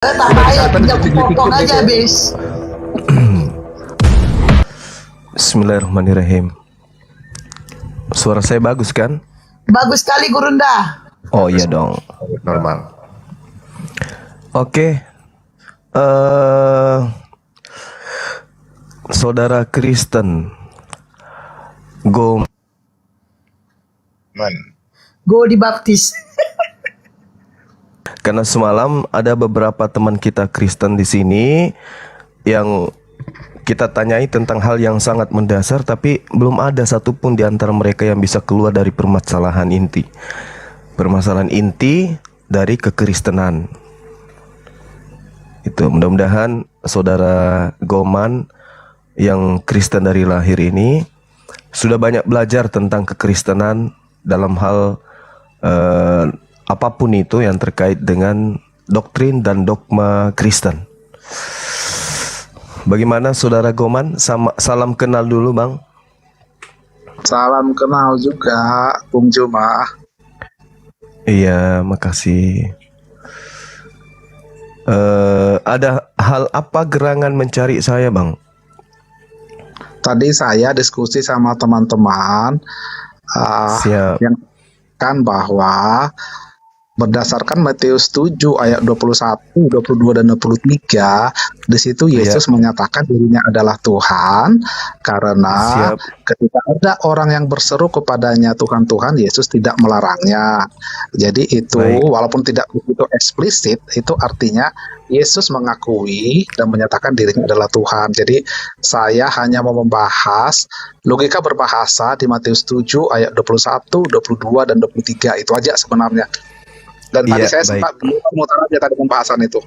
Tak payah, tinggal potong aja habis. Bismillahirrahmanirrahim. Suara saya bagus kan? Bagus sekali Gurunda. Oh iya dong. Normal. Oke. Saudara Kristen Go Go dibaptis. karena semalam ada beberapa teman kita Kristen di sini yang kita tanyai tentang hal yang sangat mendasar, tapi belum ada satupun di antara mereka yang bisa keluar dari permasalahan inti. Permasalahan inti dari kekristenan. Itu mudah-mudahan saudara Goman yang Kristen dari lahir ini sudah banyak belajar tentang kekristenan dalam hal apapun itu yang terkait dengan doktrin dan dogma Kristen. Bagaimana saudara Goman? Salam kenal dulu bang. Salam kenal juga, Bung Juma. Iya, makasih. Ada hal apa gerangan mencari saya bang? Tadi saya diskusi sama teman-teman Siap. yang kan bahwa berdasarkan Matius 7 ayat 21, 22 dan 23, di situ Yesus menyatakan dirinya adalah Tuhan karena Siap. ketika ada orang yang berseru kepadanya Tuhan Tuhan, Yesus tidak melarangnya. Jadi itu Baik. walaupun tidak begitu eksplisit, itu artinya Yesus mengakui dan menyatakan dirinya adalah Tuhan. Jadi saya hanya mau membahas logika berbahasa di Matius 7 ayat 21, 22 dan 23, itu aja sebenarnya. Dan tadi Iya, saya baik. sempat mutar aja tadi pembahasan itu.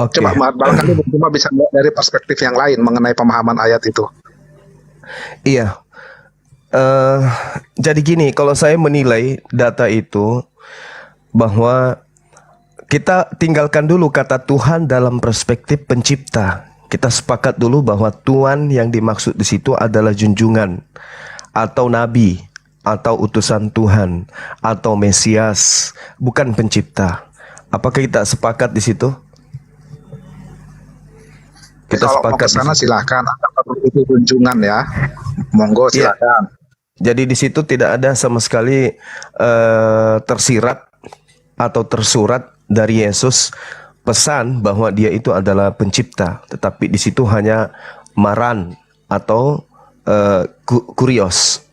Oke. Coba barangkali cuma bisa lihat dari perspektif yang lain mengenai pemahaman ayat itu. Iya. Jadi gini, kalau saya menilai data itu bahwa kita tinggalkan dulu kata Tuhan dalam perspektif pencipta. Kita sepakat dulu bahwa Tuhan yang dimaksud di situ adalah junjungan atau nabi atau utusan Tuhan atau Mesias, bukan pencipta. Apakah kita sepakat di situ? Kita Kalau mau sepakat ke di sana situ. silakan, itu kunjungan ya. Monggo Iya. silakan. Jadi di situ tidak ada sama sekali tersirat atau tersurat dari Yesus pesan bahwa dia itu adalah pencipta, tetapi di situ hanya maran atau kurios.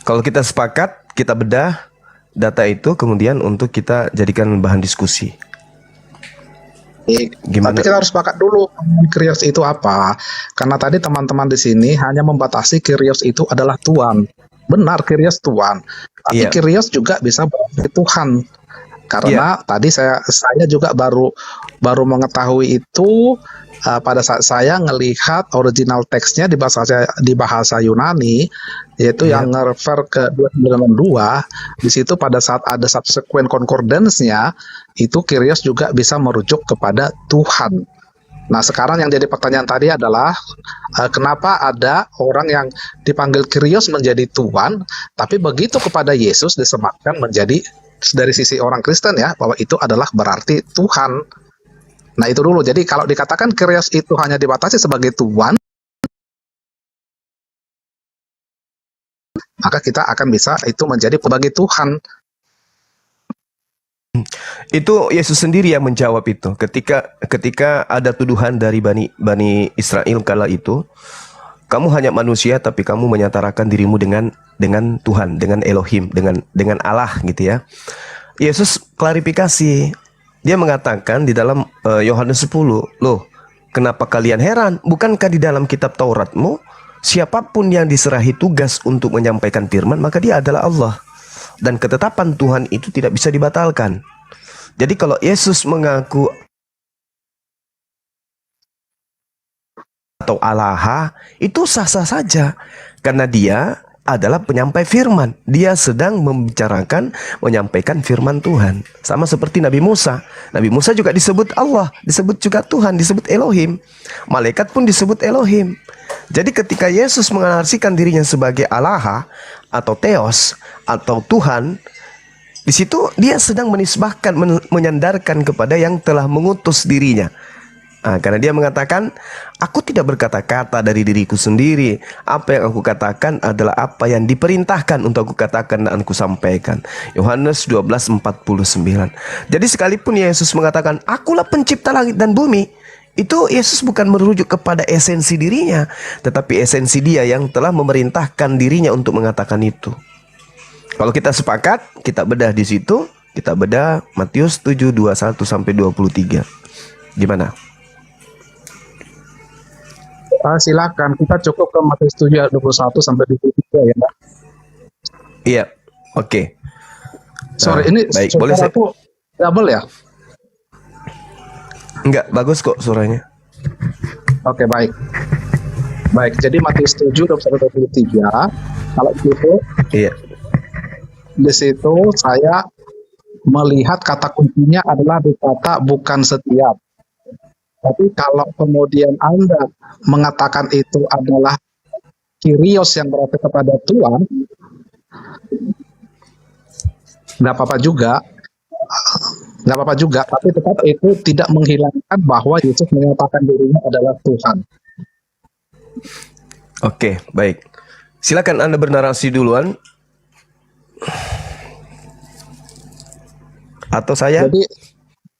Kalau kita sepakat, kita bedah data itu kemudian untuk kita jadikan bahan diskusi. Gimana? Tapi kita harus sepakat dulu Kyrios itu apa? Karena tadi teman-teman di sini hanya membatasi Kyrios itu adalah Tuhan. Benar, Kyrios Tuhan. Tapi Iya. Kyrios juga bisa berarti Tuhan. Karena tadi saya juga baru mengetahui itu pada saat saya ngelihat original teksnya di bahasa Yunani, yaitu yang nge-refer ke 292. Di situ pada saat ada subsequent concordance-nya, itu Kyrios juga bisa merujuk kepada Tuhan. Nah, sekarang yang jadi pertanyaan tadi adalah kenapa ada orang yang dipanggil Kyrios menjadi Tuhan, tapi begitu kepada Yesus disematkan menjadi, dari sisi orang Kristen ya, bahwa itu adalah berarti Tuhan. Nah, itu dulu. Jadi kalau dikatakan Kyrios itu hanya dibatasi sebagai Tuhan, maka kita akan bisa itu menjadi sebagai Tuhan. Itu Yesus sendiri yang menjawab itu. Ketika ada tuduhan dari Bani Israel kala itu, kamu hanya manusia tapi kamu menyatakan dirimu dengan Tuhan, dengan Elohim, dengan Allah gitu ya. Yesus klarifikasi. Dia mengatakan di dalam Yohanes 10, loh, kenapa kalian heran? Bukankah di dalam kitab Tauratmu siapapun yang diserahi tugas untuk menyampaikan firman, maka dia adalah Allah. Dan ketetapan Tuhan itu tidak bisa dibatalkan. Jadi kalau Yesus mengaku atau Allah, itu sah-sah saja. Karena dia adalah penyampai firman. Dia sedang menyampaikan firman Tuhan. Sama seperti Nabi Musa. Nabi Musa juga disebut Allah, disebut juga Tuhan, disebut Elohim. Malaikat pun disebut Elohim. Jadi ketika Yesus mengartikan dirinya sebagai Allah atau Theos atau Tuhan, Di situ dia sedang menisbahkan, menyandarkan kepada yang telah mengutus dirinya. Karena dia mengatakan, aku tidak berkata-kata dari diriku sendiri. Apa yang aku katakan adalah apa yang diperintahkan untuk aku katakan dan aku sampaikan. Yohanes 12:49. Jadi sekalipun Yesus mengatakan, akulah pencipta langit dan bumi, itu Yesus bukan merujuk kepada esensi dirinya, tetapi esensi dia yang telah memerintahkan dirinya untuk mengatakan itu. Kalau kita sepakat, kita bedah di situ, kita bedah Matius 7:21-23. Gimana? Silakan, kita cukup ke Matius 7 ayat 21 sampai 23 ya. Iya, oke. Sorry, ini baik, boleh saya? aku double ya? Enggak, bagus kok suaranya. Oke, baik. Baik, jadi Matius 7 21-23. Kalau gitu, Iya. di situ saya melihat kata kuncinya adalah di kata bukan setiap. Tapi kalau kemudian Anda mengatakan itu adalah Kyrios yang berarti kepada Tuhan, nggak apa-apa juga. Nggak apa-apa juga, tapi tetap itu tidak menghilangkan bahwa Yesus menyatakan dirinya adalah Tuhan. Oke, baik. Silakan Anda bernarasi duluan. Atau saya? Jadi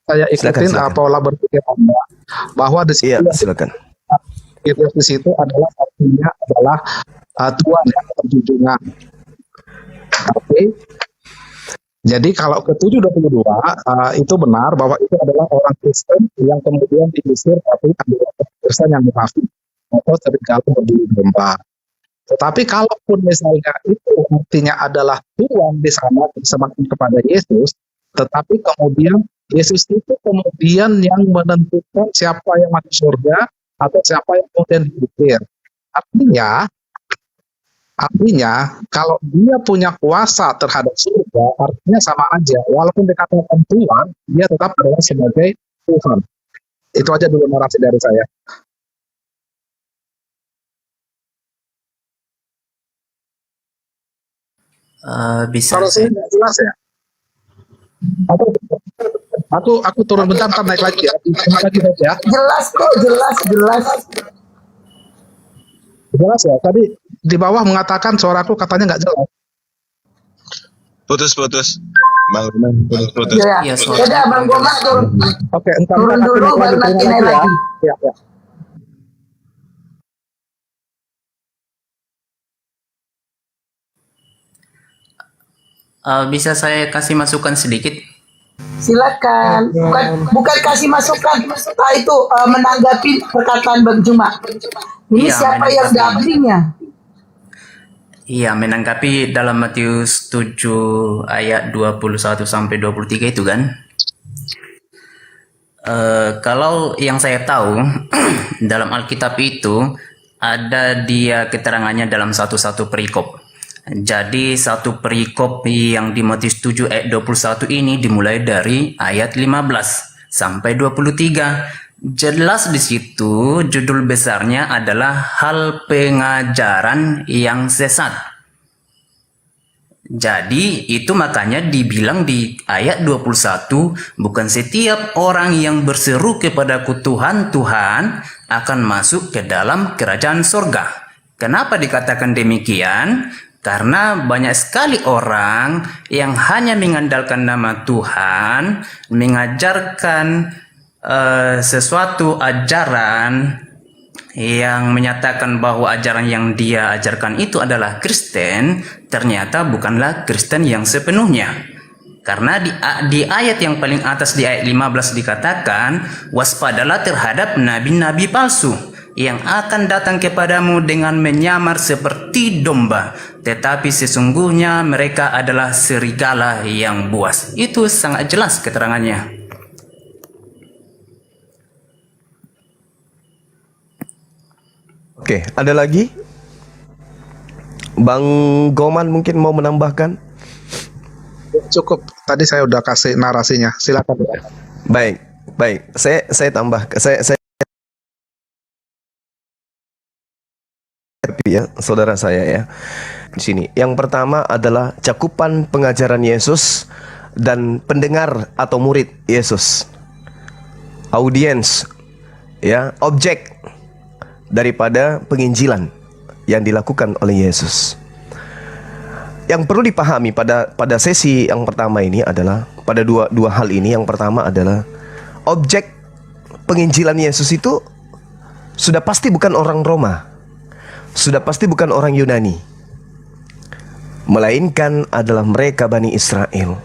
saya ikutin Silakan. pola berpikir Anda bahwa di situ Iya, silakan. Kyrios di situ adalah artinya adalah Tuhan yang terjunjungan. Oke. Jadi kalau ke 7:22 itu benar bahwa itu adalah orang Kristen yang kemudian diusir, tapi adalah Kristen yang munafik atau serigala berbulu domba. Tetapi kalaupun misalnya itu artinya adalah Tuhan di sana semakin kepada Yesus, tetapi kemudian Yesus itu kemudian yang menentukan siapa yang masuk surga atau siapa yang kemudian diusir. Artinya, kalau dia punya kuasa terhadap surga, artinya sama aja. Walaupun dikatakan Tuhan, dia tetap adalah sebagai Tuhan. Itu aja dulu narasi dari saya. Bisa Kalau saya nggak jelas ya. Aku turun bentar, ntar naik lagi ya. Naik lagi saja. Jelas kok, jelas. Jelas ya. Tadi di bawah mengatakan suaraku katanya nggak jelas. Putus. Bang Roman, putus. Ya, Iya, ya udah Bang Goma turun. Oke, entar Turun aku dulu, naik baru nanti turun naik ya. lagi. Ya. bisa saya kasih masukan sedikit? Silakan. Bukan kasih masukan. Itu menanggapi perkataan Bang Juma. Ini Iya, siapa yang menanggapi. dablingnya? Iya, menanggapi dalam Matius 7 ayat 21 sampai 23 itu kan. Kalau yang saya tahu dalam Alkitab itu ada dia keterangannya dalam satu-satu perikop. Jadi satu perikop yang di Matius 7 ayat 21 ini dimulai dari ayat 15 sampai 23. Jelas di situ judul besarnya adalah hal pengajaran yang sesat. Jadi itu makanya dibilang di ayat 21, bukan setiap orang yang berseru kepadaku Tuhan, Tuhan akan masuk ke dalam kerajaan surga. Kenapa dikatakan demikian? Karena banyak sekali orang yang hanya mengandalkan nama Tuhan, mengajarkan sesuatu ajaran yang menyatakan bahwa ajaran yang dia ajarkan itu adalah Kristen, ternyata bukanlah Kristen yang sepenuhnya. Karena di ayat yang paling atas di ayat 15 dikatakan, waspadalah terhadap nabi-nabi palsu yang akan datang kepadamu dengan menyamar seperti domba, tetapi sesungguhnya mereka adalah serigala yang buas. Itu sangat jelas keterangannya. Oke, ada lagi? Bang Goman mungkin mau menambahkan? Cukup. Tadi saya udah kasih narasinya. Silakan. Baik. Saya tambah. Saya ya, saudara saya ya. Di sini. Yang pertama adalah cakupan pengajaran Yesus dan pendengar atau murid Yesus. Audiens, ya, objek daripada penginjilan yang dilakukan oleh Yesus. Yang perlu dipahami pada sesi yang pertama ini adalah pada dua hal ini. Yang pertama adalah objek penginjilan Yesus itu sudah pasti bukan orang Roma, sudah pasti bukan orang Yunani, melainkan adalah mereka Bani Israel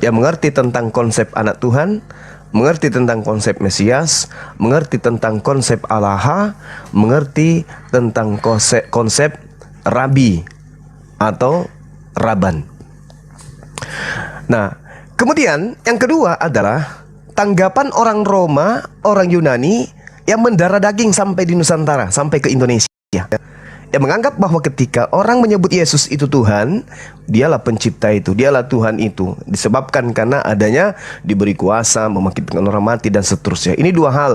yang mengerti tentang konsep anak Tuhan, mengerti tentang konsep Mesias, mengerti tentang konsep Allaha, mengerti tentang konsep Rabi atau Raban. Nah, kemudian yang kedua adalah tanggapan orang Roma, orang Yunani yang mendarah daging sampai di Nusantara, sampai ke Indonesia, yang menganggap bahwa ketika orang menyebut Yesus itu Tuhan, dialah pencipta itu, dialah Tuhan itu, disebabkan karena adanya diberi kuasa membangkitkan orang mati dan seterusnya. Ini dua hal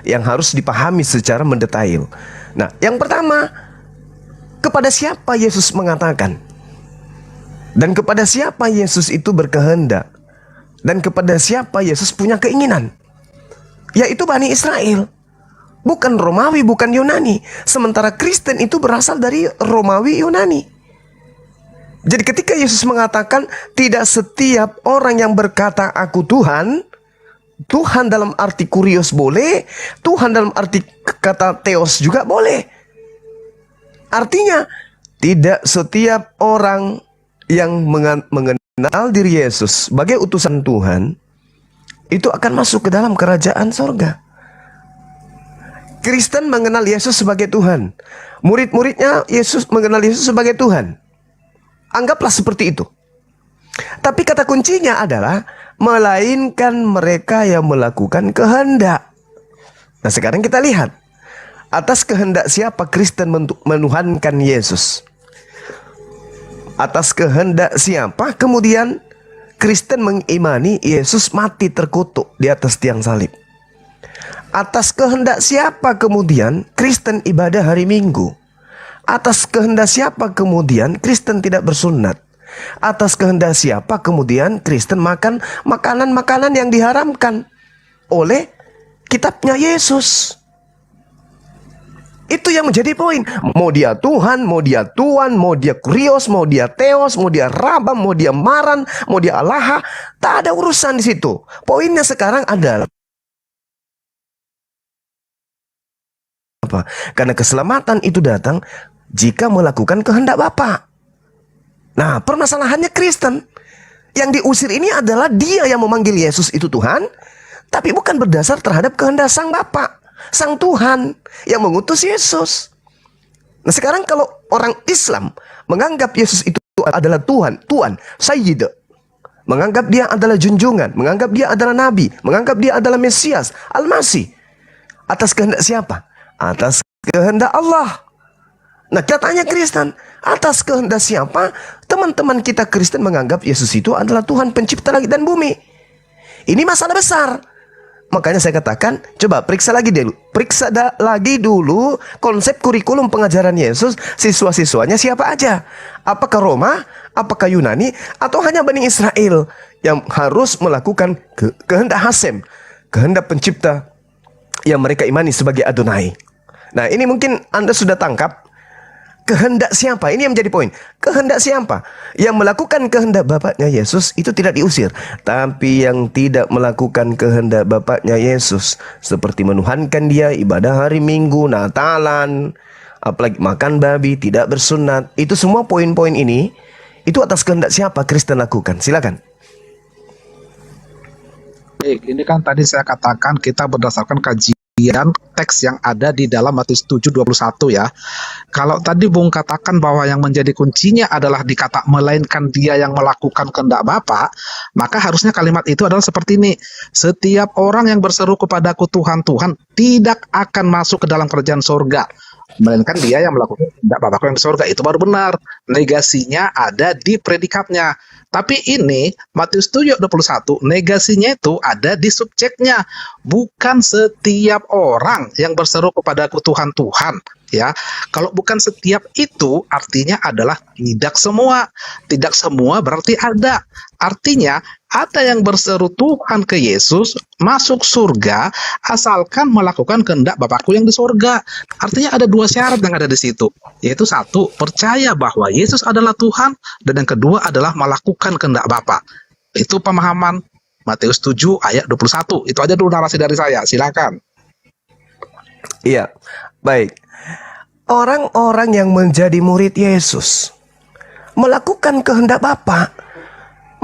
yang harus dipahami secara mendetail. Nah, yang pertama, kepada siapa Yesus mengatakan, dan kepada siapa Yesus itu berkehendak, dan kepada siapa Yesus punya keinginan, yaitu Bani Israel, bukan Romawi, bukan Yunani. Sementara Kristen itu berasal dari Romawi, Yunani. Jadi ketika Yesus mengatakan tidak setiap orang yang berkata aku Tuhan, Tuhan dalam arti kurios boleh, Tuhan dalam arti kata theos juga boleh. Artinya tidak setiap orang yang mengenal diri Yesus sebagai utusan Tuhan itu akan masuk ke dalam kerajaan sorga. Kristen mengenal Yesus sebagai Tuhan, murid-muridnya Yesus mengenal Yesus sebagai Tuhan. Anggaplah seperti itu. Tapi kata kuncinya adalah melainkan mereka yang melakukan kehendak. Nah, sekarang kita lihat atas kehendak siapa Kristen menuhankan Yesus. Atas kehendak siapa kemudian Kristen mengimani Yesus mati terkutuk di atas tiang salib. Atas kehendak siapa kemudian Kristen ibadah hari Minggu. Atas kehendak siapa kemudian Kristen tidak bersunat. Atas kehendak siapa kemudian Kristen makan makanan-makanan yang diharamkan oleh kitabnya Yesus. Itu yang menjadi poin. Mau dia Tuhan, mau dia Tuan, mau dia kurios, mau dia theos, mau dia Rabam, mau dia Maran, mau dia Allaha, tak ada urusan di situ. Poinnya sekarang adalah apa? Karena keselamatan itu datang jika melakukan kehendak Bapa. Nah, permasalahannya Kristen yang diusir ini adalah dia yang memanggil Yesus itu Tuhan, tapi bukan berdasar terhadap kehendak Sang Bapa, Sang Tuhan yang mengutus Yesus. Nah, sekarang kalau orang Islam menganggap Yesus itu adalah Tuhan, Sayyid, menganggap dia adalah junjungan, menganggap dia adalah Nabi, menganggap dia adalah Mesias, Al-Masih, atas kehendak siapa? Atas kehendak Allah. Nah, katanya Kristen, atas kehendak siapa? Teman-teman kita Kristen menganggap Yesus itu adalah Tuhan pencipta langit dan bumi. Ini masalah besar. Makanya saya katakan, coba periksa lagi dulu konsep kurikulum pengajaran Yesus. Siswa-siswanya siapa aja? Apakah Roma? Apakah Yunani? Atau hanya Bani Israel yang harus melakukan kehendak Hasem, kehendak pencipta yang mereka imani sebagai Adonai. Nah, ini mungkin Anda sudah tangkap. Kehendak siapa? Ini yang menjadi poin. Kehendak siapa? Yang melakukan kehendak Bapaknya Yesus itu tidak diusir. Tapi yang tidak melakukan kehendak Bapaknya Yesus, seperti menuhankan dia, ibadah hari Minggu, Natalan, apalagi makan babi, tidak bersunat, itu semua poin-poin ini, itu atas kehendak siapa Kristen lakukan? Silakan. Baik, ini kan tadi saya katakan kita berdasarkan kajian teks yang ada di dalam Matius 7:21 ya. Kalau tadi Bung katakan bahwa yang menjadi kuncinya adalah dikata melainkan dia yang melakukan kehendak Bapa, maka harusnya kalimat itu adalah seperti ini. Setiap orang yang berseru kepadaku Tuhan, Tuhan, tidak akan masuk ke dalam kerajaan surga, melainkan dia yang melakukan kehendak Bapakku yang di surga. Itu baru benar. Negasinya ada di predikatnya. Tapi ini Matius 7 ayat 21, negasinya itu ada di subjeknya. Bukan setiap orang yang berseru kepadaku Tuhan, Tuhan. Ya, kalau bukan setiap itu artinya adalah tidak semua. Tidak semua berarti ada. Artinya ada yang berseru Tuhan ke Yesus masuk surga asalkan melakukan kehendak Bapakku yang di surga. Artinya ada dua syarat yang ada di situ, yaitu satu, percaya bahwa Yesus adalah Tuhan, dan yang kedua adalah melakukan kehendak Bapa. Itu pemahaman Matius 7 ayat 21. Itu aja dulu narasi dari saya. Silakan. Iya, baik. Orang-orang yang menjadi murid Yesus melakukan kehendak Bapa.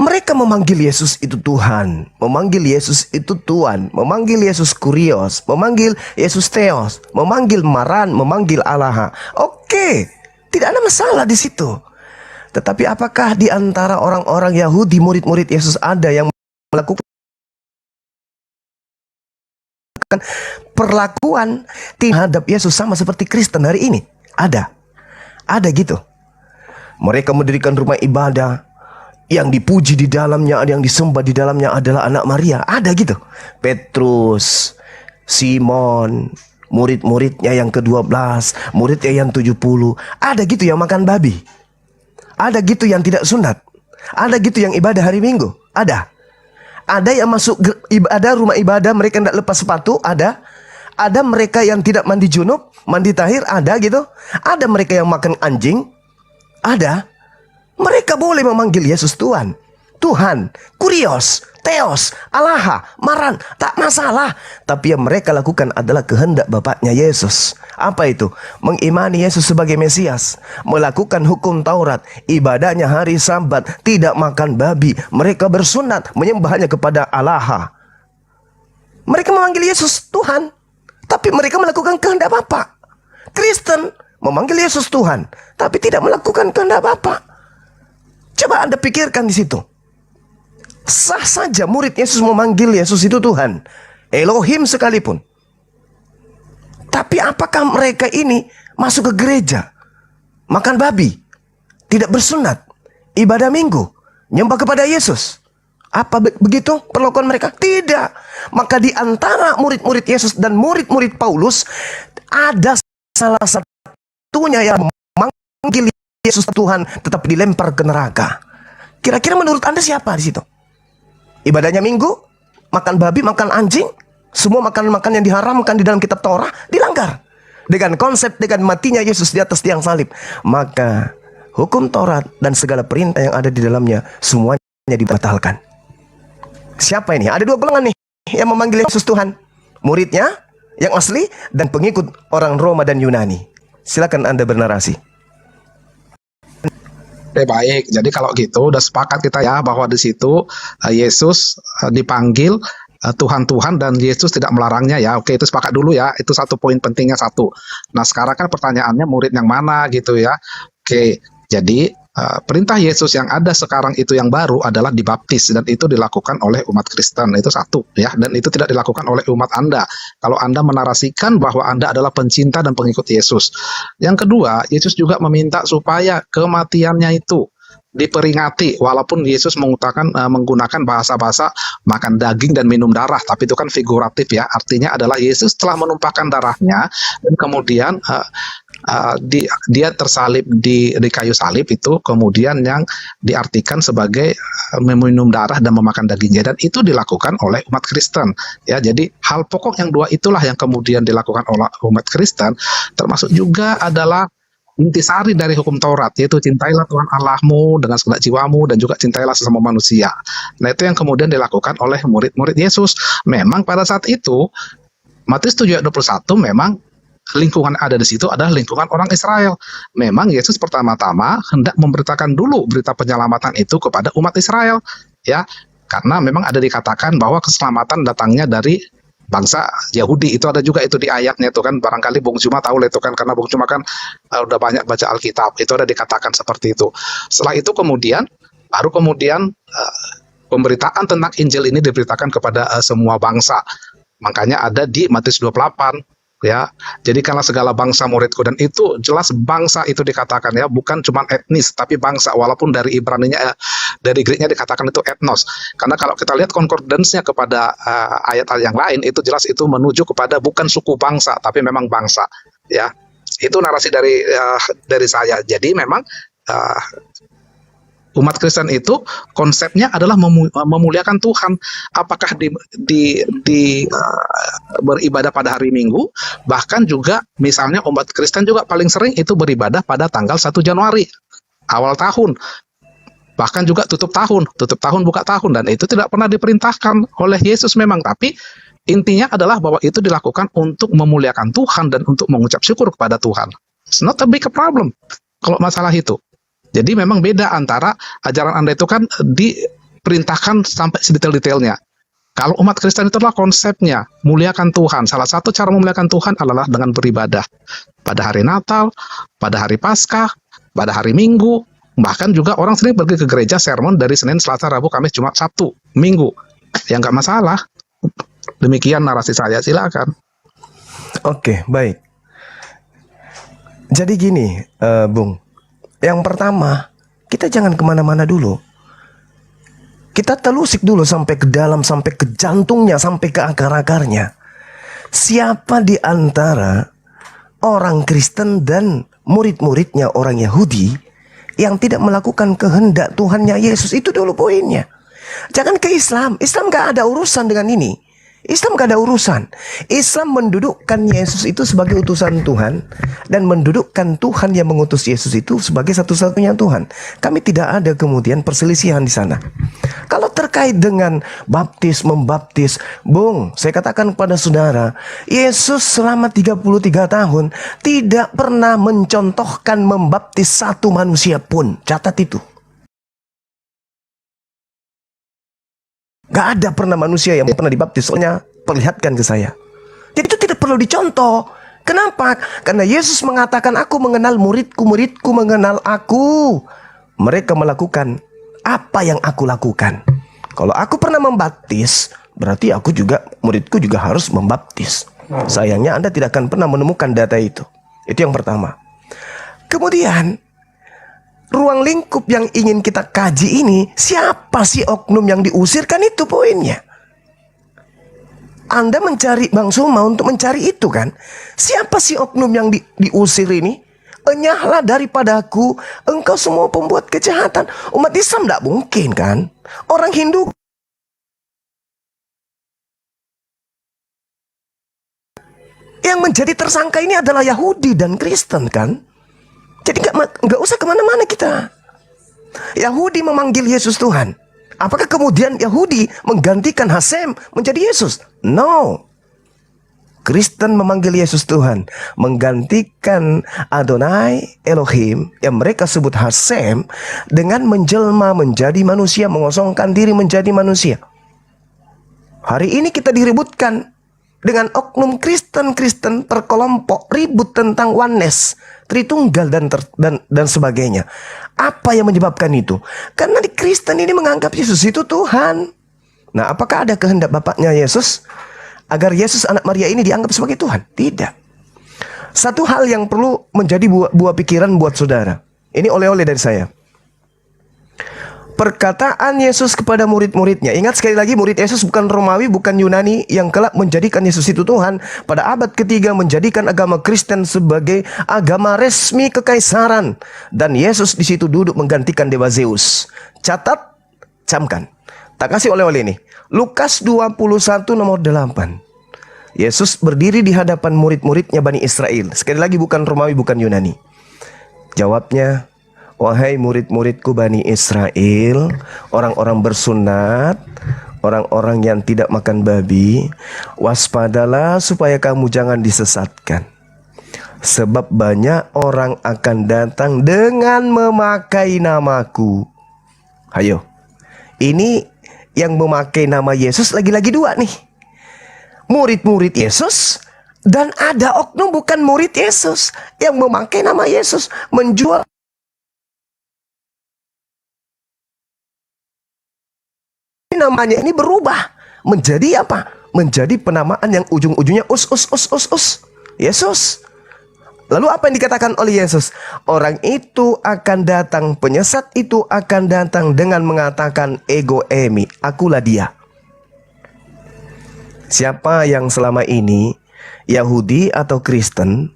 Mereka memanggil Yesus itu Tuhan, memanggil Yesus itu Tuan, memanggil Yesus Kurios, memanggil Yesus Theos, memanggil Maran, memanggil Allah. Oke, tidak ada masalah di situ. Tetapi apakah di antara orang-orang Yahudi, murid-murid Yesus, ada yang melakukan perlakuan terhadap Yesus sama seperti Kristen hari ini? Ada gitu. Mereka mendirikan rumah ibadah, yang dipuji di dalamnya, yang disembah di dalamnya adalah anak Maria. Ada gitu. Petrus, Simon, murid-muridnya yang ke-12, muridnya yang 70. Ada gitu yang makan babi. Ada gitu yang tidak sunat. Ada gitu yang ibadah hari Minggu. Ada yang masuk ada rumah ibadah mereka tidak lepas sepatu. Ada mereka yang tidak mandi junub, mandi tahir. Ada gitu. Ada mereka yang makan anjing. Ada. Mereka boleh memanggil Yesus Tuhan, Tuhan, Kurios, Theos, Allah, Maran, tak masalah. Tapi yang mereka lakukan adalah kehendak Bapaknya Yesus. Apa itu? Mengimani Yesus sebagai Mesias, melakukan hukum Taurat, ibadahnya hari Sabat, tidak makan babi. Mereka bersunat, menyembahnya kepada Allah. Mereka memanggil Yesus Tuhan, tapi mereka melakukan kehendak Bapa. Kristen memanggil Yesus Tuhan, tapi tidak melakukan kehendak Bapa. Coba Anda pikirkan di situ. Sah saja murid Yesus memanggil Yesus itu Tuhan, Elohim sekalipun. Tapi apakah mereka ini masuk ke gereja, makan babi, tidak bersunat, ibadah minggu, nyembah kepada Yesus? Apa begitu perlakuan mereka? Tidak. Maka di antara murid-murid Yesus dan murid-murid Paulus, ada salah satunya yang memanggil Yesus Tuhan tetapi dilempar ke neraka. Kira-kira menurut Anda siapa di situ? Ibadahnya minggu, makan babi, makan anjing, semua makan-makan yang diharamkan di dalam kitab Torah dilanggar. Dengan konsep, dengan matinya Yesus di atas tiang salib, maka hukum Taurat dan segala perintah yang ada di dalamnya semuanya dibatalkan. Siapa ini? Ada dua golongan nih yang memanggil Yesus Tuhan. Muridnya yang asli dan pengikut orang Roma dan Yunani. Silakan Anda bernarasi. Oke, baik. Jadi kalau gitu udah sepakat kita ya bahwa di situ Yesus dipanggil Tuhan-Tuhan dan Yesus tidak melarangnya ya. Oke, itu sepakat dulu ya. Itu satu poin pentingnya satu. Nah, sekarang kan pertanyaannya murid yang mana gitu ya. Oke, jadi perintah Yesus yang ada sekarang itu yang baru adalah dibaptis, dan itu dilakukan oleh umat Kristen. Itu satu ya, dan itu tidak dilakukan oleh umat Anda. Kalau Anda menarasikan bahwa Anda adalah pencinta dan pengikut Yesus. Yang kedua, Yesus juga meminta supaya kematiannya itu diperingati, walaupun Yesus menggunakan bahasa-bahasa makan daging dan minum darah, tapi itu kan figuratif ya. Artinya adalah Yesus telah menumpahkan darahnya dan kemudian dia tersalib di kayu salib, itu kemudian yang diartikan sebagai meminum darah dan memakan dagingnya, dan itu dilakukan oleh umat Kristen ya. Jadi hal pokok yang dua itulah yang kemudian dilakukan oleh umat Kristen, termasuk juga adalah intisari dari hukum Taurat, yaitu cintailah Tuhan Allahmu dengan segenap jiwamu dan juga cintailah sesama manusia. Nah, itu yang kemudian dilakukan oleh murid-murid Yesus. Memang pada saat itu Matius 7 ayat 21 memang lingkungan ada di situ adalah lingkungan orang Israel. Memang Yesus pertama-tama hendak memberitakan dulu berita penyelamatan itu kepada umat Israel ya, karena memang ada dikatakan bahwa keselamatan datangnya dari bangsa Yahudi. Itu ada juga itu di ayatnya itu kan, barangkali Bung Cuma tahu lah itu kan, karena Bung Cuma kan udah banyak baca Alkitab. Itu ada dikatakan seperti itu. Setelah itu kemudian baru pemberitaan tentang Injil ini diberitakan kepada semua bangsa. Makanya ada di Matius 28 ya. Jadikanlah segala bangsa muridku, dan itu jelas bangsa itu dikatakan ya, bukan cuma etnis tapi bangsa, walaupun dari Ibraninya dari Greeknya dikatakan itu etnos. Karena kalau kita lihat concordance-nya kepada ayat-ayat yang lain, itu jelas itu menuju kepada bukan suku bangsa tapi memang bangsa, ya. Itu narasi dari saya. Jadi memang umat Kristen itu konsepnya adalah memuliakan Tuhan. Apakah beribadah pada hari Minggu, bahkan juga misalnya umat Kristen juga paling sering itu beribadah pada tanggal 1 Januari awal tahun, bahkan juga tutup tahun buka tahun, dan itu tidak pernah diperintahkan oleh Yesus memang, tapi intinya adalah bahwa itu dilakukan untuk memuliakan Tuhan dan untuk mengucap syukur kepada Tuhan. It's not a big problem kalau masalah itu. Jadi memang beda antara ajaran Anda itu kan diperintahkan sampai sedetail-detailnya. Kalau umat Kristen itu adalah konsepnya, muliakan Tuhan. Salah satu cara memuliakan Tuhan adalah dengan beribadah. Pada hari Natal, pada hari Paskah, pada hari Minggu, bahkan juga orang sering pergi ke gereja sermon dari Senin, Selasa, Rabu, Kamis, Jumat, Sabtu, Minggu. Ya nggak masalah. Demikian narasi saya, silakan. Oke, baik. Jadi gini, Bung. Yang pertama, kita jangan kemana-mana dulu. Kita telusik dulu sampai ke dalam, sampai ke jantungnya, sampai ke akar-akarnya. Siapa di antara orang Kristen dan murid-muridnya orang Yahudi yang tidak melakukan kehendak Tuhannya Yesus? Itu dulu poinnya. Jangan ke Islam. Islam gak ada urusan dengan ini. Islam gak ada urusan. Islam mendudukkan Yesus itu sebagai utusan Tuhan, dan mendudukkan Tuhan yang mengutus Yesus itu sebagai satu-satunya Tuhan. Kami tidak ada kemudian perselisihan di sana. Kalau terkait dengan baptis, membaptis, Bung, saya katakan kepada saudara, Yesus selama 33 tahun tidak pernah mencontohkan membaptis satu manusia pun. Catat itu. Gak ada pernah manusia yang pernah dibaptis. Soalnya perlihatkan ke saya. Jadi itu tidak perlu dicontoh. Kenapa? Karena Yesus mengatakan, aku mengenal muridku, muridku mengenal aku. Mereka melakukan apa yang aku lakukan. Kalau aku pernah membaptis, berarti aku juga, muridku juga harus membaptis. Sayangnya Anda tidak akan pernah menemukan data itu. Itu yang pertama. Kemudian, ruang lingkup yang ingin kita kaji ini, siapa sih oknum yang diusirkan, itu poinnya. Anda mencari Bang Suma untuk mencari itu kan. Siapa sih oknum yang diusir ini? Enyahlah daripadaku engkau semua pembuat kejahatan. Umat Islam tidak mungkin kan. Orang Hindu. Yang menjadi tersangka ini adalah Yahudi dan Kristen kan. Jadi nggak usah kemana-mana kita. Yahudi memanggil Yesus Tuhan. Apakah kemudian Yahudi menggantikan Hasem menjadi Yesus? No. Kristen memanggil Yesus Tuhan, menggantikan Adonai Elohim yang mereka sebut Hasem dengan menjelma menjadi manusia, mengosongkan diri menjadi manusia. Hari ini kita diributkan dengan oknum Kristen terkelompok, ribut tentang oneness, Tritunggal dan sebagainya. Apa yang menyebabkan itu? Karena di Kristen ini menganggap Yesus itu Tuhan. Nah, apakah ada kehendak Bapaknya Yesus agar Yesus anak Maria ini dianggap sebagai Tuhan? Tidak. Satu hal yang perlu menjadi buah pikiran buat saudara. Ini oleh-oleh dari saya. Perkataan Yesus kepada murid-muridnya. Ingat sekali lagi, murid Yesus bukan Romawi, bukan Yunani yang kelak menjadikan Yesus itu Tuhan. Pada abad ketiga menjadikan agama Kristen sebagai agama resmi kekaisaran. Dan Yesus di situ duduk menggantikan dewa Zeus. Catat, camkan. Tak kasih oleh-oleh ini. Lukas 21 nomor 8. Yesus berdiri di hadapan murid-muridnya Bani Israel. Sekali lagi bukan Romawi, bukan Yunani. Jawabnya, wahai murid-muridku Bani Israel, orang-orang bersunat, orang-orang yang tidak makan babi, waspadalah supaya kamu jangan disesatkan. Sebab banyak orang akan datang dengan memakai namaku. Hayo, ini yang memakai nama Yesus lagi-lagi dua nih. Murid-murid Yesus dan ada oknum bukan murid Yesus yang memakai nama Yesus, menjual. Namanya ini berubah menjadi apa? Menjadi penamaan yang ujung-ujungnya us. Yesus. Lalu apa yang dikatakan oleh Yesus? Orang itu akan datang, penyesat itu akan datang dengan mengatakan ego emi, akulah dia. Siapa yang selama ini Yahudi atau Kristen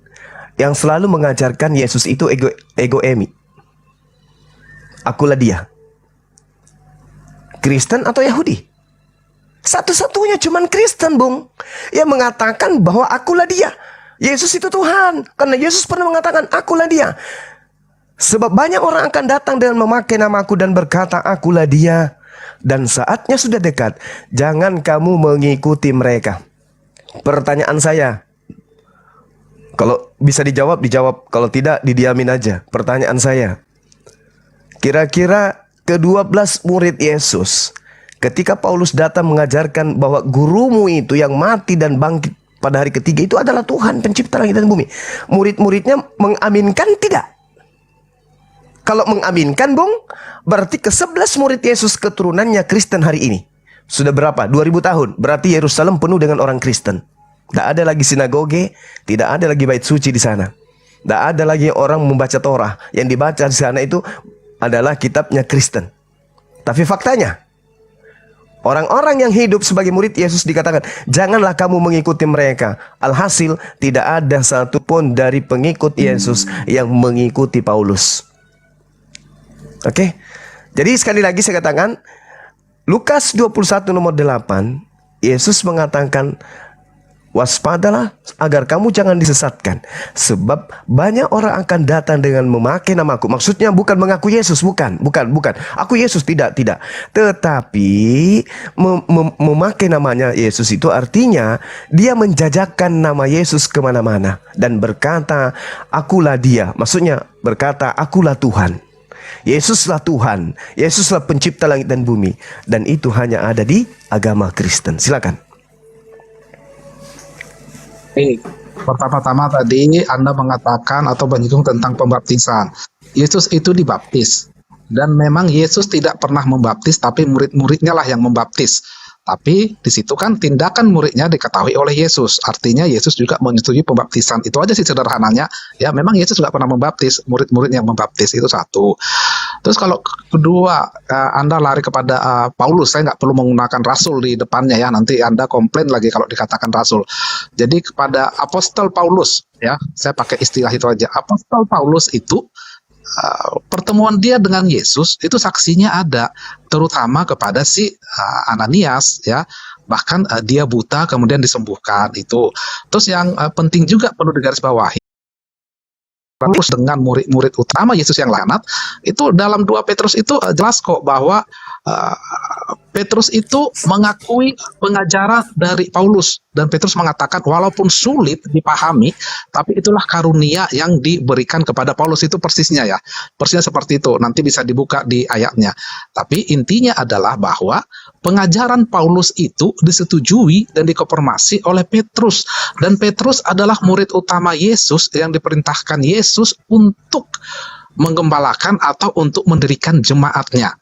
yang selalu mengajarkan Yesus itu ego emi, akulah dia. Kristen atau Yahudi? Satu-satunya cuman Kristen, Bung, yang mengatakan bahwa akulah dia. Yesus itu Tuhan. Karena Yesus pernah mengatakan akulah dia. Sebab banyak orang akan datang dengan memakai namaku dan berkata akulah dia. Dan saatnya sudah dekat. Jangan kamu mengikuti mereka. Pertanyaan saya, kalau bisa dijawab, dijawab. Kalau tidak, didiamin aja. Pertanyaan saya, kira-kira ke-12 murid Yesus, ketika Paulus datang mengajarkan bahwa gurumu itu yang mati dan bangkit pada hari ketiga itu adalah Tuhan pencipta langit dan bumi, murid-muridnya mengaminkan tidak? Kalau mengaminkan, Bung, berarti ke-11 murid Yesus keturunannya Kristen hari ini. Sudah berapa? 2000 tahun. Berarti Yerusalem penuh dengan orang Kristen. Tidak ada lagi sinagoge, tidak ada lagi bait suci di sana. Tidak ada lagi orang membaca Torah. Yang dibaca di sana itu adalah kitabnya Kristen. Tapi faktanya, orang-orang yang hidup sebagai murid Yesus dikatakan, janganlah kamu mengikuti mereka. Alhasil, tidak ada satupun dari pengikut Yesus yang mengikuti Paulus. Oke? Jadi sekali lagi saya katakan, Lukas 21 nomor 8, Yesus mengatakan, waspadalah agar kamu jangan disesatkan. Sebab banyak orang akan datang dengan memakai namaku. Maksudnya bukan mengaku Yesus, bukan. Aku Yesus, tidak. Tetapi memakai namanya Yesus itu artinya dia menjajakan nama Yesus kemana-mana. Dan berkata, akulah dia. Maksudnya berkata, akulah Tuhan. Yesuslah Tuhan. Yesuslah pencipta langit dan bumi. Dan itu hanya ada di agama Kristen. Silakan. Pertama-tama tadi Anda mengatakan atau menyinggung tentang pembaptisan. Yesus itu dibaptis. Dan memang Yesus tidak pernah membaptis, tapi murid-muridnya lah yang membaptis. Tapi di situ kan tindakan muridnya diketahui oleh Yesus. Artinya Yesus juga menyetujui pembaptisan. Itu aja sih sederhananya. Ya, memang Yesus juga pernah membaptis, murid-murid yang membaptis, itu satu. Terus kalau kedua, Anda lari kepada Paulus, saya nggak perlu menggunakan rasul di depannya ya. Nanti Anda komplain lagi kalau dikatakan rasul. Jadi kepada apostol Paulus, ya, saya pakai istilah itu aja. Apostol Paulus itu pertemuan dia dengan Yesus itu saksinya ada, terutama kepada si Ananias, ya, bahkan dia buta kemudian disembuhkan itu. Terus yang penting juga perlu digarisbawahi, Paulus dengan murid-murid utama Yesus yang laknat itu dalam 2 Petrus itu jelas kok bahwa Petrus itu mengakui pengajaran dari Paulus, dan Petrus mengatakan walaupun sulit dipahami, tapi itulah karunia yang diberikan kepada Paulus. Itu persisnya ya, persisnya seperti itu. Nanti bisa dibuka di ayatnya. Tapi intinya adalah bahwa pengajaran Paulus itu disetujui dan dikonfirmasi oleh Petrus, dan Petrus adalah murid utama Yesus yang diperintahkan Yesus untuk menggembalakan atau untuk mendirikan jemaatnya.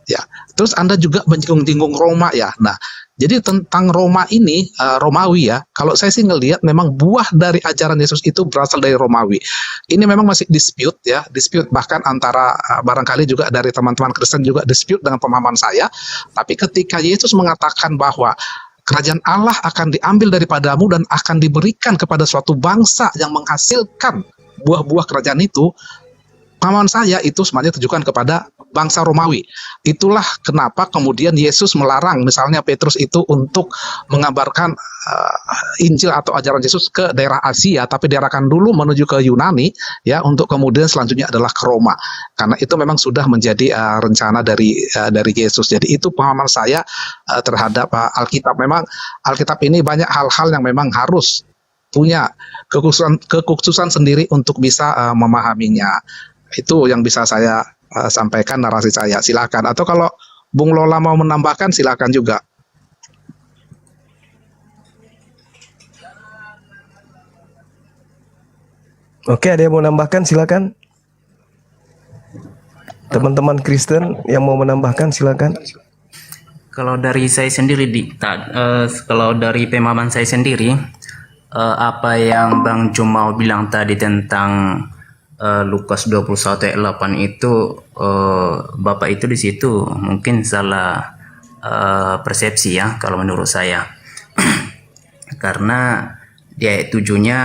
Ya, terus Anda juga menyinggung Roma ya. Nah, jadi tentang Roma ini, Romawi ya, kalau saya sih ngelihat memang buah dari ajaran Yesus itu berasal dari Romawi. Ini memang masih dispute ya, dispute bahkan antara barangkali juga dari teman-teman Kristen juga dispute dengan pemahaman saya. Tapi ketika Yesus mengatakan bahwa kerajaan Allah akan diambil daripadamu dan akan diberikan kepada suatu bangsa yang menghasilkan buah-buah kerajaan itu, pemahaman saya itu sebenarnya ditujukan kepada bangsa Romawi. Itulah kenapa kemudian Yesus melarang misalnya Petrus itu untuk mengabarkan Injil atau ajaran Yesus ke daerah Asia, tapi diarahkan dulu menuju ke Yunani ya, untuk kemudian selanjutnya adalah ke Roma. Karena itu memang sudah menjadi rencana dari Yesus. Jadi itu pemahaman saya terhadap Alkitab. Memang Alkitab ini banyak hal-hal yang memang harus punya kekhususan sendiri untuk bisa memahaminya. Itu yang bisa saya sampaikan narasi saya. Silakan. Atau kalau Bung Lola mau menambahkan, silakan juga. Oke, ada yang mau menambahkan, silakan. Teman-teman Kristen yang mau menambahkan, silakan. Kalau dari saya sendiri, kalau dari pemahaman saya sendiri, apa yang Bang Jumau bilang tadi tentang Lukas 21 ayat 8 itu, Bapak itu di situ mungkin salah persepsi ya kalau menurut saya. Karena di ayat 7-nya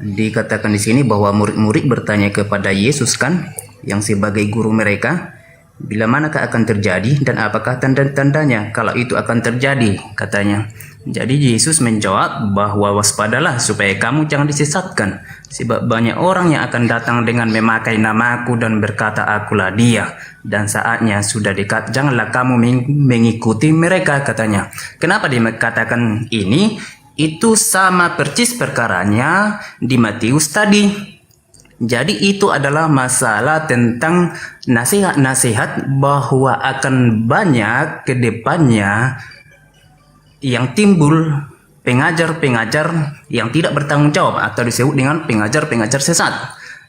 dikatakan di sini bahwa murid-murid bertanya kepada Yesus kan, yang sebagai guru mereka, bila manakah akan terjadi dan apakah tanda-tandanya kalau itu akan terjadi, katanya. Jadi Yesus menjawab bahwa waspadalah supaya kamu jangan disesatkan, sebab banyak orang yang akan datang dengan memakai namaku dan berkata akulah dia, dan saatnya sudah dekat, janganlah kamu mengikuti mereka, katanya. Kenapa dia katakan ini? Itu sama persis perkaranya di Matius tadi. Jadi itu adalah masalah tentang nasihat-nasihat bahwa akan banyak ke depannya yang timbul pengajar-pengajar yang tidak bertanggung jawab atau disebut dengan pengajar-pengajar sesat.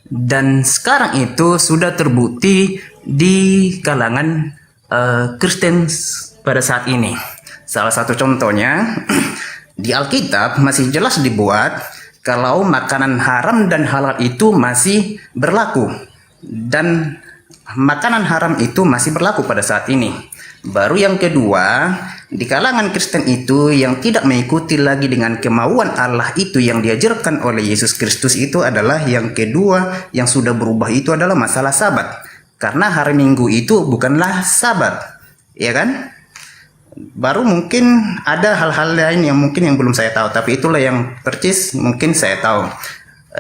Dan sekarang itu sudah terbukti di kalangan Kristen pada saat ini. Salah satu contohnya di Alkitab masih jelas dibuat kalau makanan haram dan halal itu masih berlaku, dan makanan haram itu masih berlaku pada saat ini. Baru yang kedua, di kalangan Kristen itu yang tidak mengikuti lagi dengan kemauan Allah itu yang diajarkan oleh Yesus Kristus itu adalah yang kedua yang sudah berubah itu adalah masalah Sabat. Karena hari Minggu itu bukanlah Sabat, ya kan? Baru mungkin ada hal-hal lain yang mungkin yang belum saya tahu, tapi itulah yang percis mungkin saya tahu.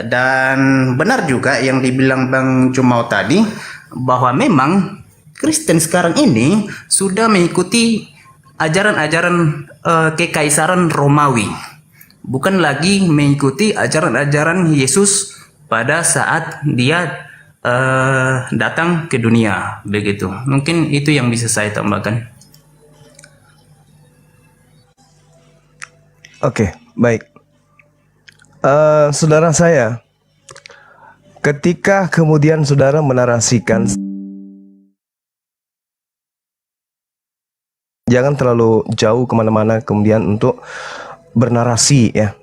Dan benar juga yang dibilang Bang Jumau tadi, bahwa memang Kristen sekarang ini sudah mengikuti ajaran-ajaran kekaisaran Romawi, bukan lagi mengikuti ajaran-ajaran Yesus pada saat dia datang ke dunia, begitu. Mungkin itu yang bisa saya tambahkan. Oke, baik. Saudara saya, ketika kemudian saudara menarasikan, jangan terlalu jauh kemana-mana kemudian untuk bernarasi ya.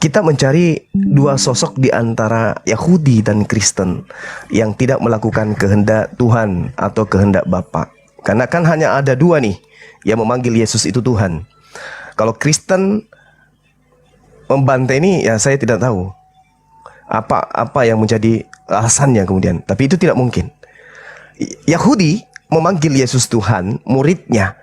Kita mencari dua sosok di antara Yahudi dan Kristen yang tidak melakukan kehendak Tuhan atau kehendak Bapa. Karena kan hanya ada dua nih yang memanggil Yesus itu Tuhan. Kalau Kristen membantai ini ya saya tidak tahu apa yang menjadi alasannya kemudian. Tapi itu tidak mungkin. Yahudi memanggil Yesus Tuhan, muridnya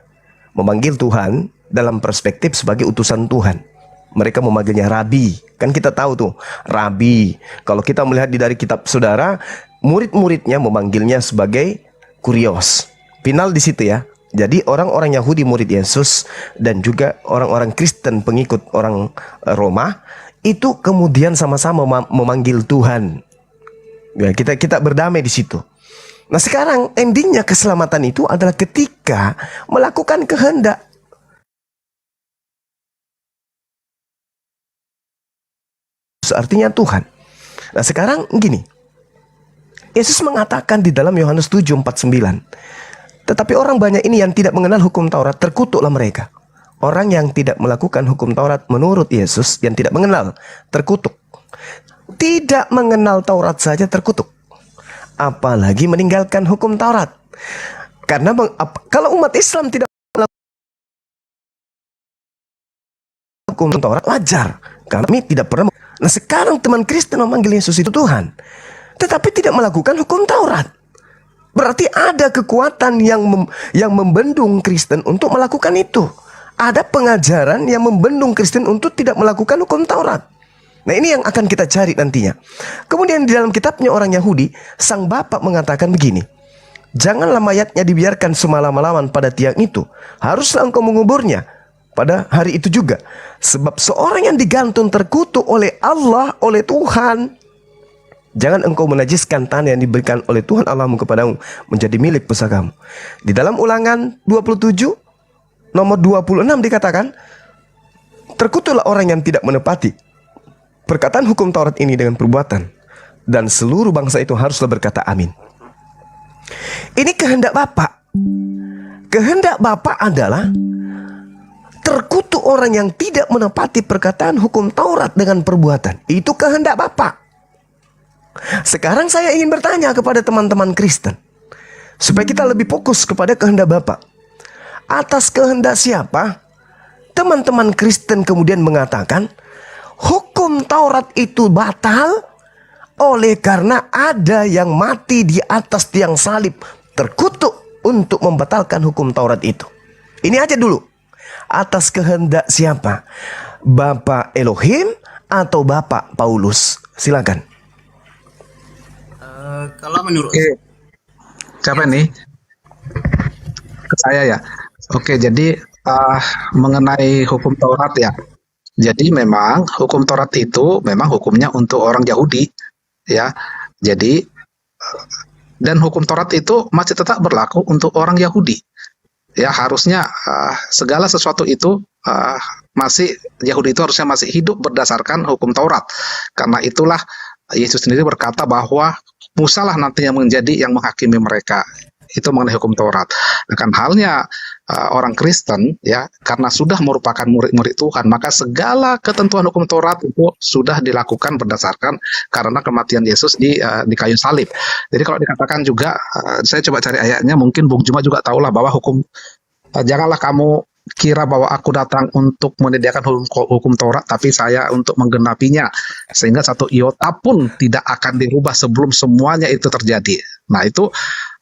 memanggil Tuhan dalam perspektif sebagai utusan Tuhan. Mereka memanggilnya Rabi. Kan kita tahu tuh, Rabi. Kalau kita melihat dari kitab saudara, murid-muridnya memanggilnya sebagai Kurios. Final di situ ya. Jadi orang-orang Yahudi murid Yesus dan juga orang-orang Kristen pengikut orang Roma itu kemudian sama-sama memanggil Tuhan. Ya, kita berdamai di situ. Nah sekarang endingnya keselamatan itu adalah ketika melakukan kehendak. Artinya Tuhan. Nah sekarang gini, Yesus mengatakan di dalam Yohanes 7:49, tetapi orang banyak ini yang tidak mengenal hukum Taurat, terkutuklah mereka. Orang yang tidak melakukan hukum Taurat menurut Yesus, yang tidak mengenal, terkutuk. Tidak mengenal Taurat saja terkutuk, apalagi meninggalkan hukum Taurat. Karena kalau umat Islam tidak melakukan hukum Taurat, wajar. Karena kami tidak pernah. Nah sekarang teman Kristen memanggil Yesus itu Tuhan, tetapi tidak melakukan hukum Taurat. Berarti ada kekuatan yang membendung Kristen untuk melakukan itu. Ada pengajaran yang membendung Kristen untuk tidak melakukan hukum Taurat. Nah ini yang akan kita cari nantinya. Kemudian di dalam kitabnya orang Yahudi, sang bapak mengatakan begini, janganlah mayatnya dibiarkan semalam-malaman pada tiang itu. Haruslah engkau menguburnya pada hari itu juga. Sebab seorang yang digantung terkutuk oleh Allah, oleh Tuhan. Jangan engkau menajiskan tanah yang diberikan oleh Tuhan Allahmu kepadamu menjadi milik pusakamu. Di dalam Ulangan 27 nomor 26 dikatakan, terkutuklah orang yang tidak menepati perkataan hukum Taurat ini dengan perbuatan, dan seluruh bangsa itu haruslah berkata amin. Ini kehendak Bapa. Kehendak Bapa adalah Terkutuk orang yang tidak menepati perkataan hukum Taurat dengan perbuatan. Itu kehendak Bapa. Sekarang saya ingin bertanya kepada teman-teman Kristen, supaya kita lebih fokus kepada kehendak Bapa. Atas kehendak siapa teman-teman Kristen kemudian mengatakan hukum Taurat itu batal oleh karena ada yang mati di atas tiang salib, terkutuk untuk membatalkan hukum Taurat itu? Ini aja dulu. Atas kehendak siapa? Bapak Elohim atau Bapak Paulus? Silakan. Kalau menurut Oke, siapa nih? Saya ya. Oke, jadi mengenai hukum Taurat ya. Jadi memang hukum Taurat itu memang hukumnya untuk orang Yahudi, ya. Jadi dan hukum Taurat itu masih tetap berlaku untuk orang Yahudi. Ya, harusnya segala sesuatu itu masih Yahudi itu harusnya masih hidup berdasarkan hukum Taurat. Karena itulah Yesus sendiri berkata bahwa Musa lah nanti yang menjadi yang menghakimi mereka. Itu mengenai hukum Taurat. Akan halnya orang Kristen ya, karena sudah merupakan murid-murid Tuhan, maka segala ketentuan hukum Taurat itu sudah dilakukan berdasarkan karena kematian Yesus di kayu salib. Jadi kalau dikatakan juga, saya coba cari ayatnya, mungkin Bung Juma juga tahulah bahwa hukum janganlah kamu kira bahwa aku datang untuk menyediakan hukum Taurat, tapi saya untuk menggenapinya, sehingga satu iota pun tidak akan dirubah sebelum semuanya itu terjadi. Nah itu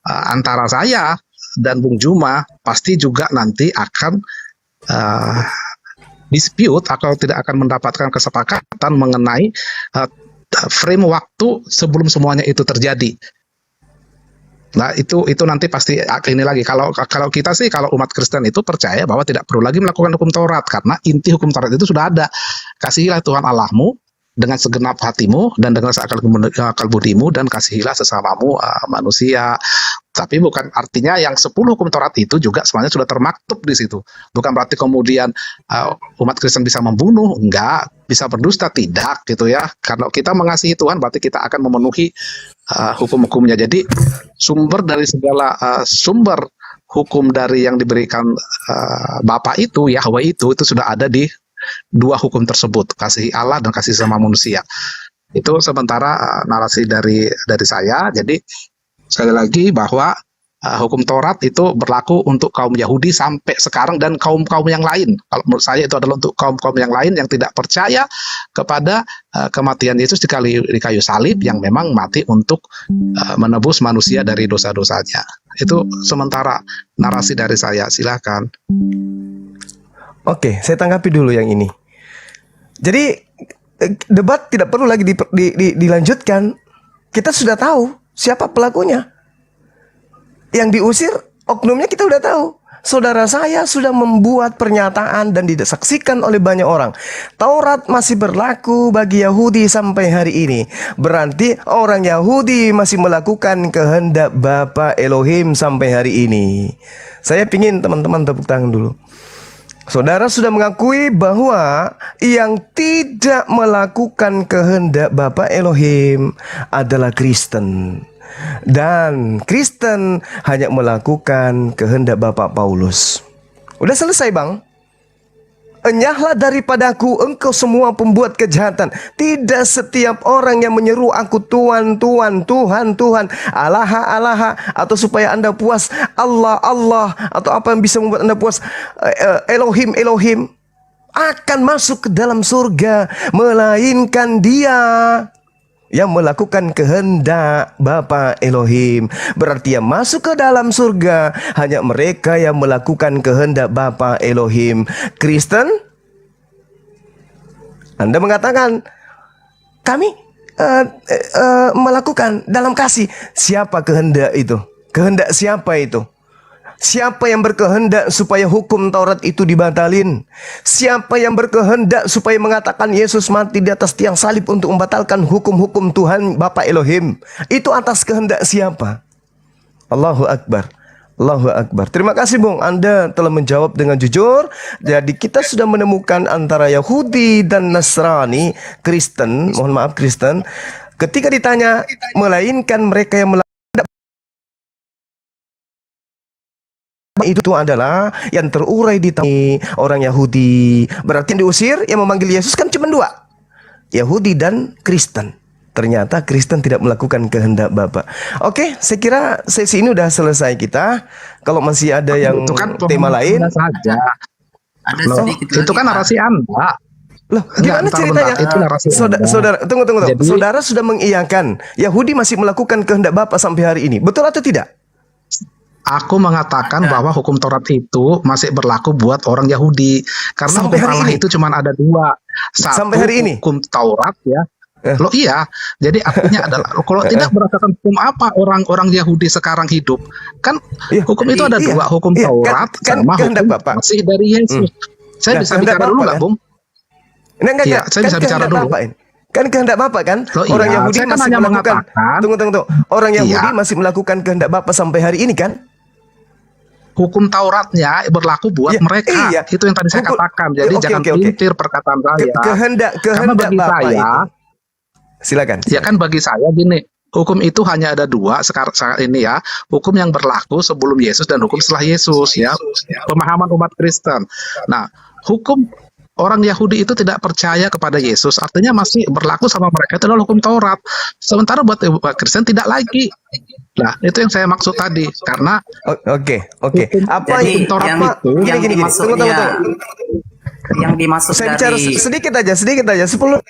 antara saya dan Bung Juma pasti juga nanti akan dispute atau tidak akan mendapatkan kesepakatan mengenai frame waktu sebelum semuanya itu terjadi. Nah itu nanti pasti ini lagi. Kalau kita sih, kalau umat Kristen itu percaya bahwa tidak perlu lagi melakukan hukum Taurat, karena inti hukum Taurat itu sudah ada. Kasihilah Tuhan Allahmu dengan segenap hatimu dan dengan seakal budimu, dan kasihilah sesamamu manusia. Tapi bukan artinya yang 10 hukum Taurat itu juga semuanya sudah termaktub di situ. Bukan berarti kemudian umat Kristen bisa membunuh, enggak, bisa berdusta, tidak gitu ya. Kalau kita mengasihi Tuhan berarti kita akan memenuhi hukum-hukumnya. Jadi sumber dari segala sumber hukum dari yang diberikan Bapa itu, Yahweh itu sudah ada di dua hukum tersebut, kasih Allah dan kasih sama manusia. Itu sementara narasi dari saya. Jadi sekali lagi bahwa hukum Taurat itu berlaku untuk kaum Yahudi sampai sekarang dan kaum-kaum yang lain. Kalau menurut saya itu adalah untuk kaum-kaum yang lain yang tidak percaya kepada kematian Yesus di kayu salib, yang memang mati untuk menebus manusia dari dosa-dosanya. Itu sementara narasi dari saya. Silakan. Oke, saya tanggapi dulu yang ini. Jadi debat tidak perlu lagi dilanjutkan. Kita sudah tahu siapa pelakunya. Yang diusir oknumnya kita sudah tahu. Saudara saya sudah membuat pernyataan dan disaksikan oleh banyak orang. Taurat masih berlaku bagi Yahudi sampai hari ini. Berarti orang Yahudi masih melakukan kehendak Bapa Elohim sampai hari ini. Saya pingin teman-teman tepuk tangan dulu. Saudara sudah mengakui bahwa yang tidak melakukan kehendak Bapa Elohim adalah Kristen. Dan Kristen hanya melakukan kehendak Bapak Paulus. Udah selesai bang? Enyahlah daripadaku engkau semua pembuat kejahatan. Tidak setiap orang yang menyeru aku Tuhan, Tuhan, Tuhan, Tuhan, Allah, Allah, atau supaya anda puas Allah, Allah, atau apa yang bisa membuat anda puas Elohim, Elohim, akan masuk ke dalam surga, melainkan dia yang melakukan kehendak Bapa Elohim. Berarti yang masuk ke dalam surga hanya mereka yang melakukan kehendak Bapa Elohim. Kristen, Anda mengatakan kami melakukan dalam kasih. Siapa kehendak itu? Kehendak siapa itu? Siapa yang berkehendak supaya hukum Taurat itu dibatalin? Siapa yang berkehendak supaya mengatakan Yesus mati di atas tiang salib untuk membatalkan hukum-hukum Tuhan Bapa Elohim? Itu atas kehendak siapa? Allahu Akbar. Allahu Akbar. Terima kasih Bung, Anda telah menjawab dengan jujur. Jadi kita sudah menemukan antara Yahudi dan Nasrani, Kristen, mohon maaf Kristen, ketika ditanya melainkan mereka yang itu adalah yang terurai di orang Yahudi. Berarti yang diusir, yang memanggil Yesus kan cuma dua, Yahudi dan Kristen. Ternyata Kristen tidak melakukan kehendak Bapa. Oke, saya kira sesi ini udah selesai kita. Kalau masih ada yang Itu kan tema lain, saja. Ada Loh, sedikit itu lagi, kan Pak. narasi Anda. loh gimana Bentar, ceritanya? bentar, itu narasi Saudara, Anda. saudara, tunggu. Jadi- Saudara sudah mengiyakan Yahudi masih melakukan kehendak Bapa sampai hari ini. Betul atau tidak? Aku mengatakan bahwa hukum Taurat itu masih berlaku buat orang Yahudi. Karena Sampai hukum hari Allah ini? itu cuma ada dua. Satu, Sampai hari ini? hukum Taurat ya. Eh. Loh iya, jadi artinya adalah kalau tidak berdasarkan hukum apa orang-orang Yahudi sekarang hidup? Kan Iya. hukum itu ada Iya. dua, hukum Iya, Taurat kan sama kehendak hukum Bapak. masih dari Yesus. Saya Nah, bisa kehendak bicara dulu Bapak, nggak, kan? Bung? Enggak, Iya, saya bisa bicara kehendak dulu. Bapak ini. Kan kehendak Bapak kan? Loh, Orang iya, Yahudi saya kan masih hanya melakukan. mengatakan- Tunggu. Orang Yahudi Iya. masih melakukan kehendak Bapak sampai hari ini kan? Hukum Tauratnya berlaku buat Iya, mereka. iya. Itu yang tadi saya Hukum- katakan. Jadi Oke, jangan oke. pelintir perkataan saya. Kehendak Karena bagi Bapak saya, itu. Silakan. ya kan bagi saya gini, hukum itu hanya ada dua sekarang saat ini ya. Hukum yang berlaku sebelum Yesus dan hukum setelah Yesus ya. Pemahaman umat Kristen. Nah, hukum orang Yahudi itu tidak percaya kepada Yesus, artinya masih berlaku sama mereka itu adalah hukum Taurat. Sementara buat umat Kristen tidak lagi. Nah, itu yang saya maksud tadi. Karena Oke. Hukum- Apa Jadi yang Taurat yang, Pak? yang Gini. dimaksudnya, Tunggu. yang dimaksud Saya bicara dari sedikit aja, 10.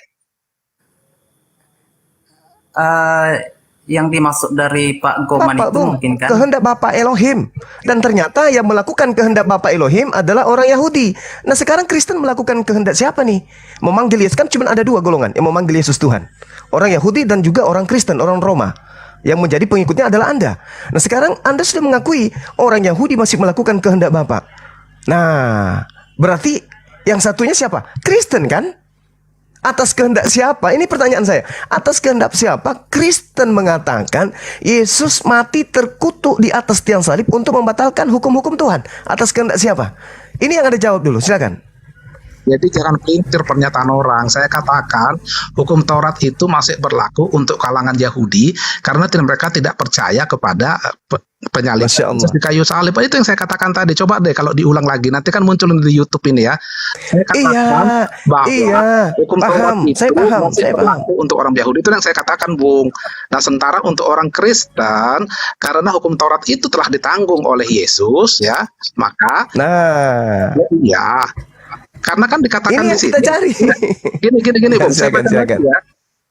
yang dimaksud dari Pak Goman Bapak, itu Bung, mungkin kan kehendak Bapak Elohim. Dan ternyata yang melakukan kehendak Bapak Elohim adalah orang Yahudi. Nah sekarang Kristen melakukan kehendak siapa nih? Memanggil Yesus, kan cuma ada dua golongan yang memanggil Yesus Tuhan. Orang Yahudi dan juga orang Kristen, orang Roma. Yang menjadi pengikutnya adalah Anda. Nah sekarang Anda sudah mengakui orang Yahudi masih melakukan kehendak Bapak. Nah berarti yang satunya siapa? Kristen kan? Atas kehendak siapa? Ini pertanyaan saya. Atas kehendak siapa? Kristen mengatakan Yesus mati terkutuk di atas tiang salib untuk membatalkan hukum-hukum Tuhan. Atas kehendak siapa? Ini yang Anda jawab dulu, silakan. Jadi jangan pelintir pernyataan orang. Saya katakan hukum Taurat itu masih berlaku untuk kalangan Yahudi karena mereka tidak percaya kepada penyaliban Masya Allah. Yesus di kayu salib. Itu yang saya katakan tadi. Coba deh kalau diulang lagi. Nanti kan muncul di YouTube ini ya. Saya katakan bahwa hukum paham. Taurat itu Saya paham. masih Saya paham. berlaku untuk orang Yahudi. Itu yang saya katakan, Bung. Nah, sementara untuk orang Kristen, karena hukum Taurat itu telah ditanggung oleh Yesus, ya, maka Nah, ya, karena kan dikatakan ini di yang sini. kita cari. Gini, Bung. Saya Silakan, baca silakan. lagi ya.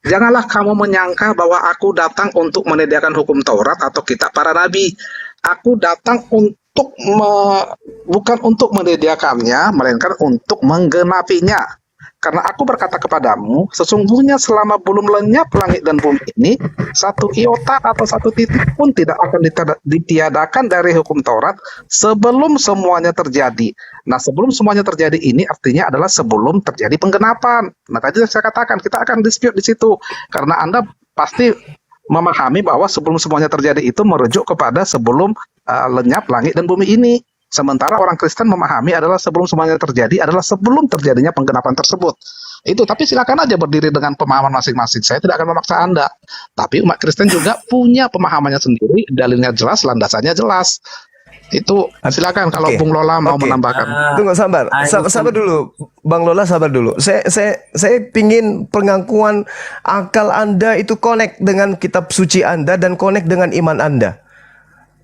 Janganlah kamu menyangka bahwa aku datang untuk menyediakan hukum Taurat atau kitab para nabi. Aku datang untuk bukan untuk menyediakannya, melainkan untuk menggenapinya. Karena aku berkata kepadamu, sesungguhnya selama belum lenyap langit dan bumi ini, satu iota atau satu titik pun tidak akan ditiadakan dari hukum Taurat sebelum semuanya terjadi. Nah, sebelum semuanya terjadi ini artinya adalah sebelum terjadi penggenapan. Nah, tadi saya katakan kita akan dispute di situ karena Anda pasti memahami bahwa sebelum semuanya terjadi itu merujuk kepada sebelum lenyap langit dan bumi ini. Sementara orang Kristen memahami adalah sebelum semuanya terjadi adalah sebelum terjadinya penggenapan tersebut. Itu, tapi silakan aja berdiri dengan pemahaman masing-masing. Saya tidak akan memaksa Anda. Tapi umat Kristen juga punya pemahamannya sendiri, dalilnya jelas, landasannya jelas. Itu silakan kalau Oke. Bung Lola mau Oke. menambahkan. Tunggu, sabar dulu, Bang Lola, sabar dulu. Saya pingin pengakuan akal Anda itu connect dengan kitab suci Anda dan connect dengan iman Anda.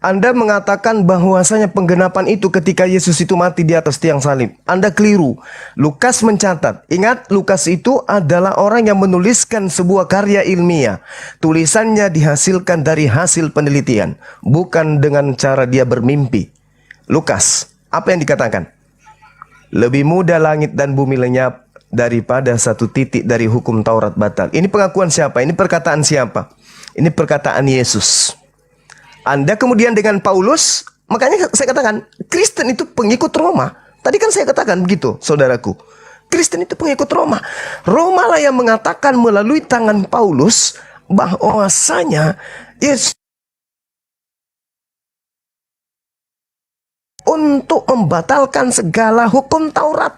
Anda mengatakan bahwasanya penggenapan itu ketika Yesus itu mati di atas tiang salib. Anda keliru. Lukas mencatat. Ingat, Lukas itu adalah orang yang menuliskan sebuah karya ilmiah. Tulisannya dihasilkan dari hasil penelitian, bukan dengan cara dia bermimpi. Lukas, apa yang dikatakan? Lebih mudah langit dan bumi lenyap daripada satu titik dari hukum Taurat batal. Ini pengakuan siapa? Ini perkataan siapa? Ini perkataan Yesus. Anda kemudian dengan Paulus, makanya saya katakan Kristen itu pengikut Roma. Tadi kan saya katakan begitu, saudaraku. Kristen itu pengikut Roma. Roma lah yang mengatakan melalui tangan Paulus bahwasanya Yesus untuk membatalkan segala hukum Taurat.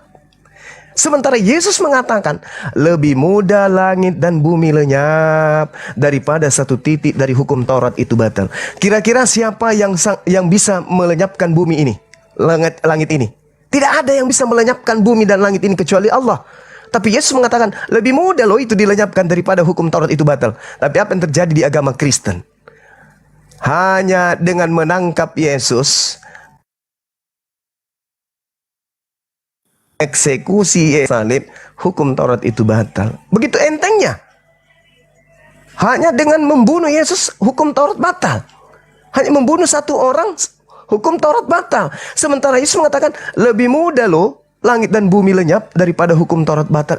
Sementara Yesus mengatakan, lebih mudah langit dan bumi lenyap daripada satu titik dari hukum Taurat itu batal. Kira-kira siapa yang bisa melenyapkan bumi ini? Langit ini. Tidak ada yang bisa melenyapkan bumi dan langit ini kecuali Allah. Tapi Yesus mengatakan, lebih mudah loh itu dilenyapkan daripada hukum Taurat itu batal. Tapi apa yang terjadi di agama Kristen? Hanya dengan menangkap Yesus, eksekusi salib, hukum Taurat itu batal. Begitu entengnya. Hanya dengan membunuh Yesus, hukum Taurat batal. Hanya membunuh satu orang, hukum Taurat batal. Sementara Yesus mengatakan, lebih mudah loh langit dan bumi lenyap daripada hukum Taurat batal.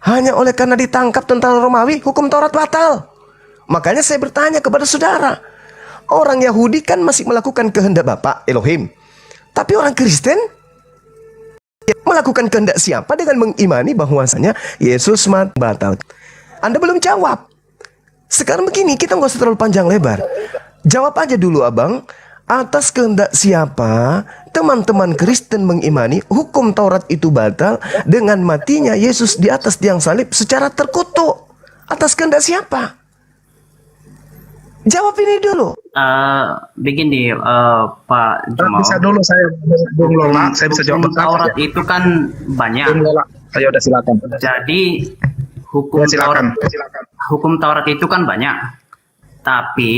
Hanya oleh karena ditangkap tentara Romawi, hukum Taurat batal. Makanya saya bertanya kepada saudara, orang Yahudi kan masih melakukan kehendak Bapa Elohim. Tapi orang Kristen melakukan kehendak siapa dengan mengimani bahwasanya Yesus mati batal? Anda belum jawab. Sekarang begini, kita nggak usah terlalu panjang lebar. Jawab aja dulu abang, atas kehendak siapa teman-teman Kristen mengimani hukum Taurat itu batal dengan matinya Yesus di atas tiang salib secara terkutuk? Atas kehendak siapa? Jawab ini dulu. Begini, Pak Jumal. Bisa dulu saya, Bung Lola, saya bisa jawab Hukum Taurat itu kan banyak. Bung Lola, ayo udah silakan. Jadi hukum Silakan. Taurat itu kan banyak. Tapi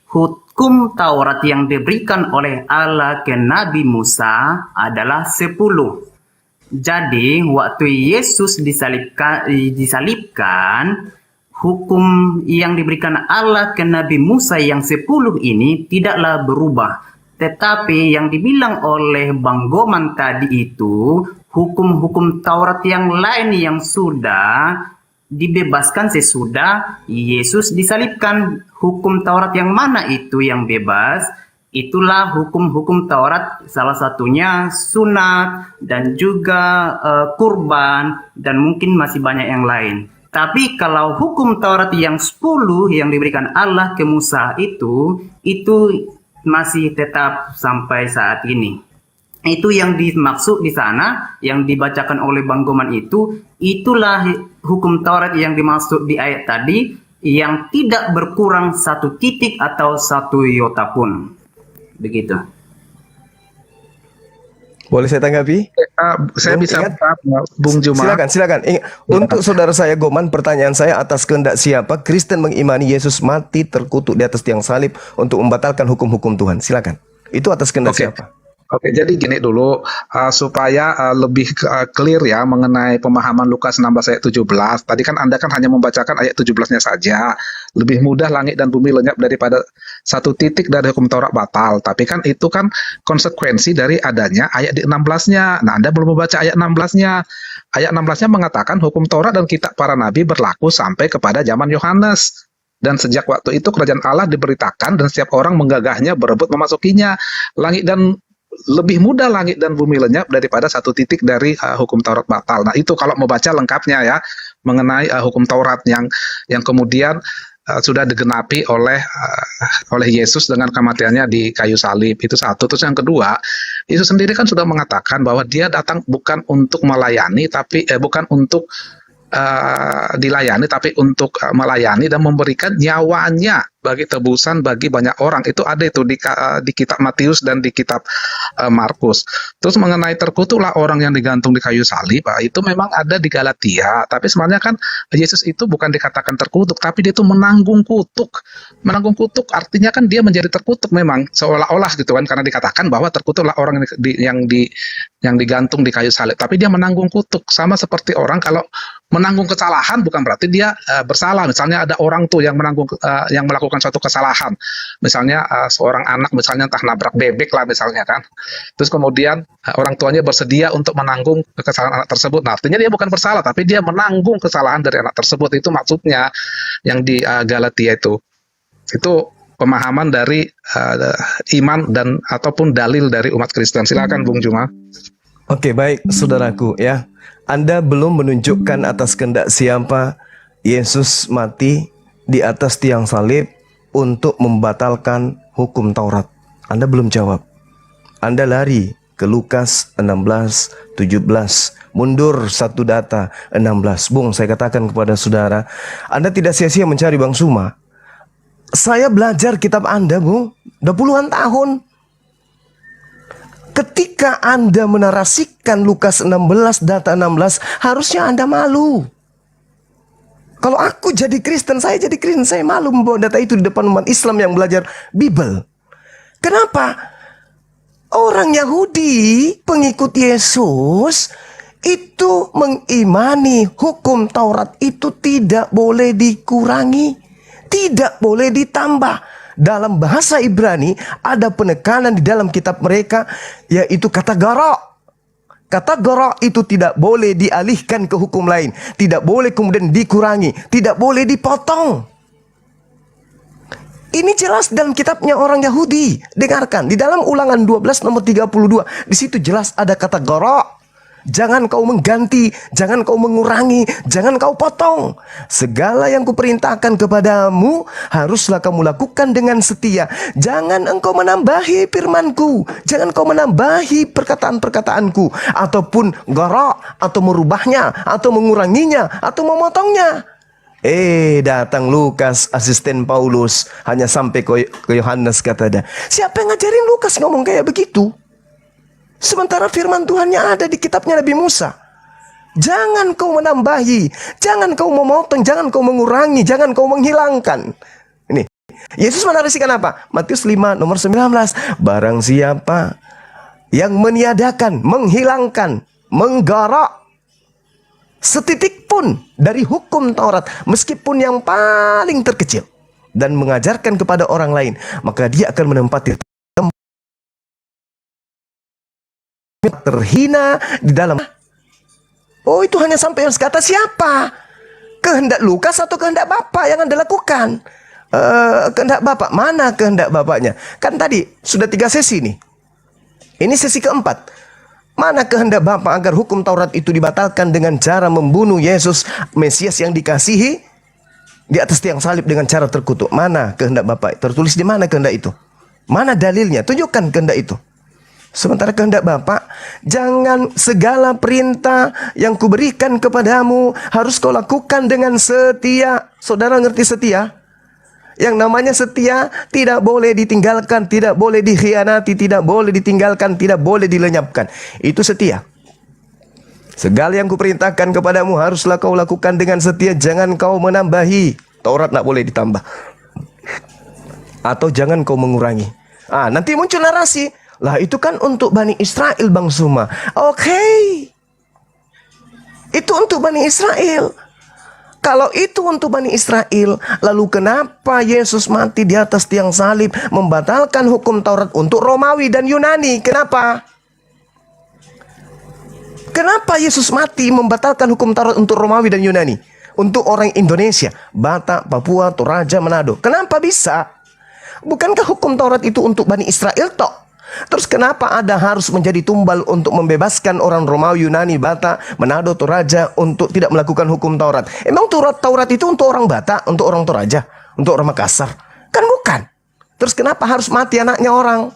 hukum Taurat yang diberikan oleh Allah ke Nabi Musa adalah 10. Jadi waktu Yesus disalibkan, hukum yang diberikan Allah ke Nabi Musa yang 10 ini tidaklah berubah. Tetapi yang dibilang oleh Bang Goman tadi itu, hukum-hukum Taurat yang lain yang sudah dibebaskan sesudah Yesus disalibkan. Hukum Taurat yang mana itu yang bebas? Itulah hukum-hukum Taurat, salah satunya sunat dan juga kurban dan mungkin masih banyak yang lain. Tapi kalau hukum Taurat yang 10 yang diberikan Allah ke Musa itu masih tetap sampai saat ini. Itu yang dimaksud di sana, yang dibacakan oleh Bang Goman itulah hukum Taurat yang dimaksud di ayat tadi, yang tidak berkurang satu titik atau satu iota pun. Begitu. Boleh saya tanggapi? Saya Bung, bisa ingat? Bung Juma. Silakan. Untuk saudara saya Goman, pertanyaan saya, atas kehendak siapa Kristen mengimani Yesus mati terkutuk di atas tiang salib untuk membatalkan hukum-hukum Tuhan? Silakan. Itu atas kehendak siapa? Oke, jadi gini dulu supaya lebih clear ya mengenai pemahaman Lukas 16 ayat 17. Tadi kan Anda kan hanya membacakan ayat 17-nya saja. Lebih mudah langit dan bumi lenyap daripada satu titik dari hukum Taurat batal. Tapi kan itu kan konsekuensi dari adanya ayat di 16-nya. Nah, Anda belum membaca ayat 16-nya. Ayat 16-nya mengatakan hukum Taurat dan kitab para nabi berlaku sampai kepada zaman Yohanes. Dan sejak waktu itu kerajaan Allah diberitakan dan setiap orang menggagahnya berebut memasukinya. Lebih mudah langit dan bumi lenyap daripada satu titik dari hukum Taurat batal. Nah, itu kalau mau baca lengkapnya ya mengenai hukum Taurat yang kemudian sudah digenapi oleh Yesus dengan kematiannya di kayu salib. Itu satu. Terus yang kedua, Yesus sendiri kan sudah mengatakan bahwa dia datang bukan untuk melayani, tapi bukan untuk dilayani, tapi untuk melayani dan memberikan nyawanya bagi tebusan bagi banyak orang. Itu ada itu di kitab Matius dan di kitab Markus. Terus mengenai terkutuklah orang yang digantung di kayu salib, itu memang ada di Galatia. Tapi sebenarnya kan Yesus itu bukan dikatakan terkutuk, tapi dia itu menanggung kutuk. Menanggung kutuk artinya kan dia menjadi terkutuk memang seolah-olah gitu kan, karena dikatakan bahwa terkutuklah orang yang digantung di kayu salib. Tapi dia menanggung kutuk, sama seperti orang kalau menanggung kesalahan bukan berarti dia bersalah. Misalnya ada orang tuh yang yang melakukan suatu kesalahan. Misalnya seorang anak misalnya entah nabrak bebek lah misalnya kan. Terus kemudian orang tuanya bersedia untuk menanggung kesalahan anak tersebut. Nah, artinya dia bukan bersalah tapi dia menanggung kesalahan dari anak tersebut. Itu maksudnya yang di Galatia itu. Itu pemahaman dari iman dan ataupun dalil dari umat Kristen. Silakan Bung Juma. Oke, baik saudaraku ya. Anda belum menunjukkan atas kehendak siapa Yesus mati di atas tiang salib untuk membatalkan hukum Taurat. Anda belum jawab. Anda lari ke Lukas 16, 17. Mundur satu data 16. Bung, saya katakan kepada saudara, Anda tidak sia-sia mencari Bang Suma. Saya belajar kitab Anda, Bung, udah puluhan tahun. Ketika Anda menarasikan Lukas 16, data 16, harusnya Anda malu. Kalau aku jadi Kristen, saya malu membawa data itu di depan umat Islam yang belajar Bible. Kenapa? Orang Yahudi, pengikut Yesus, itu mengimani hukum Taurat itu tidak boleh dikurangi, tidak boleh ditambah. Dalam bahasa Ibrani ada penekanan di dalam kitab mereka, yaitu kata gara. Kata gara itu tidak boleh dialihkan ke hukum lain, tidak boleh kemudian dikurangi, tidak boleh dipotong. Ini jelas dalam kitabnya orang Yahudi. Dengarkan, di dalam Ulangan 12 nomor 32, di situ jelas ada kata gara. Jangan kau mengganti, jangan kau mengurangi, jangan kau potong. Segala yang kuperintahkan kepadamu haruslah kamu lakukan dengan setia. Jangan engkau menambahi firmanku, jangan kau menambahi perkataan-perkataanku, ataupun gara, atau merubahnya, atau menguranginya, atau memotongnya. Datang Lukas, asisten Paulus, hanya sampai ke Yohanes, kata dia. Siapa yang ngajarin Lukas ngomong kayak begitu? Sementara firman Tuhannya ada di kitabnya Nabi Musa. Jangan kau menambahi, jangan kau memotong, jangan kau mengurangi, jangan kau menghilangkan. Ini Yesus menarasikan apa? Matius 5 nomor 19. Barang siapa yang meniadakan, menghilangkan, menggarak setitik pun dari hukum Taurat, meskipun yang paling terkecil, dan mengajarkan kepada orang lain, maka dia akan menempati terhina di dalam. Oh, itu hanya sampai yang kata siapa? Kehendak Lukas atau kehendak Bapak yang Anda lakukan? Kehendak Bapak. Mana kehendak Bapaknya? Kan tadi sudah 3 sesi nih. Ini sesi keempat. Mana kehendak Bapak agar hukum Taurat itu dibatalkan dengan cara membunuh Yesus, Mesias yang dikasihi, di atas tiang salib dengan cara terkutuk? Mana kehendak Bapak? Tertulis di mana kehendak itu? Mana dalilnya? Tunjukkan kehendak itu. Sementara kehendak Bapa, jangan segala perintah yang kuberikan kepadamu harus kau lakukan dengan setia. Saudara ngerti setia? Yang namanya setia tidak boleh ditinggalkan, tidak boleh dikhianati, tidak boleh ditinggalkan, tidak boleh dilenyapkan. Itu setia. Segala yang kuperintahkan kepadamu haruslah kau lakukan dengan setia. Jangan kau menambahi. Taurat tidak boleh ditambah. Atau jangan kau mengurangi. Nanti muncul narasi. Lah itu kan untuk Bani Israel, Bang Suma. Oke. Itu untuk Bani Israel. Kalau itu untuk Bani Israel, lalu kenapa Yesus mati di atas tiang salib membatalkan hukum Taurat untuk Romawi dan Yunani? Kenapa? Kenapa Yesus mati membatalkan hukum Taurat untuk Romawi dan Yunani? Untuk orang Indonesia, Batak, Papua, Toraja, Manado. Kenapa bisa? Bukankah hukum Taurat itu untuk Bani Israel toh? Terus kenapa ada harus menjadi tumbal untuk membebaskan orang Romawi, Yunani, Batak, Manado, Toraja untuk tidak melakukan hukum Taurat? Emang Taurat itu untuk orang Batak, untuk orang Toraja, untuk orang Makassar? Kan bukan. Terus kenapa harus mati anaknya orang?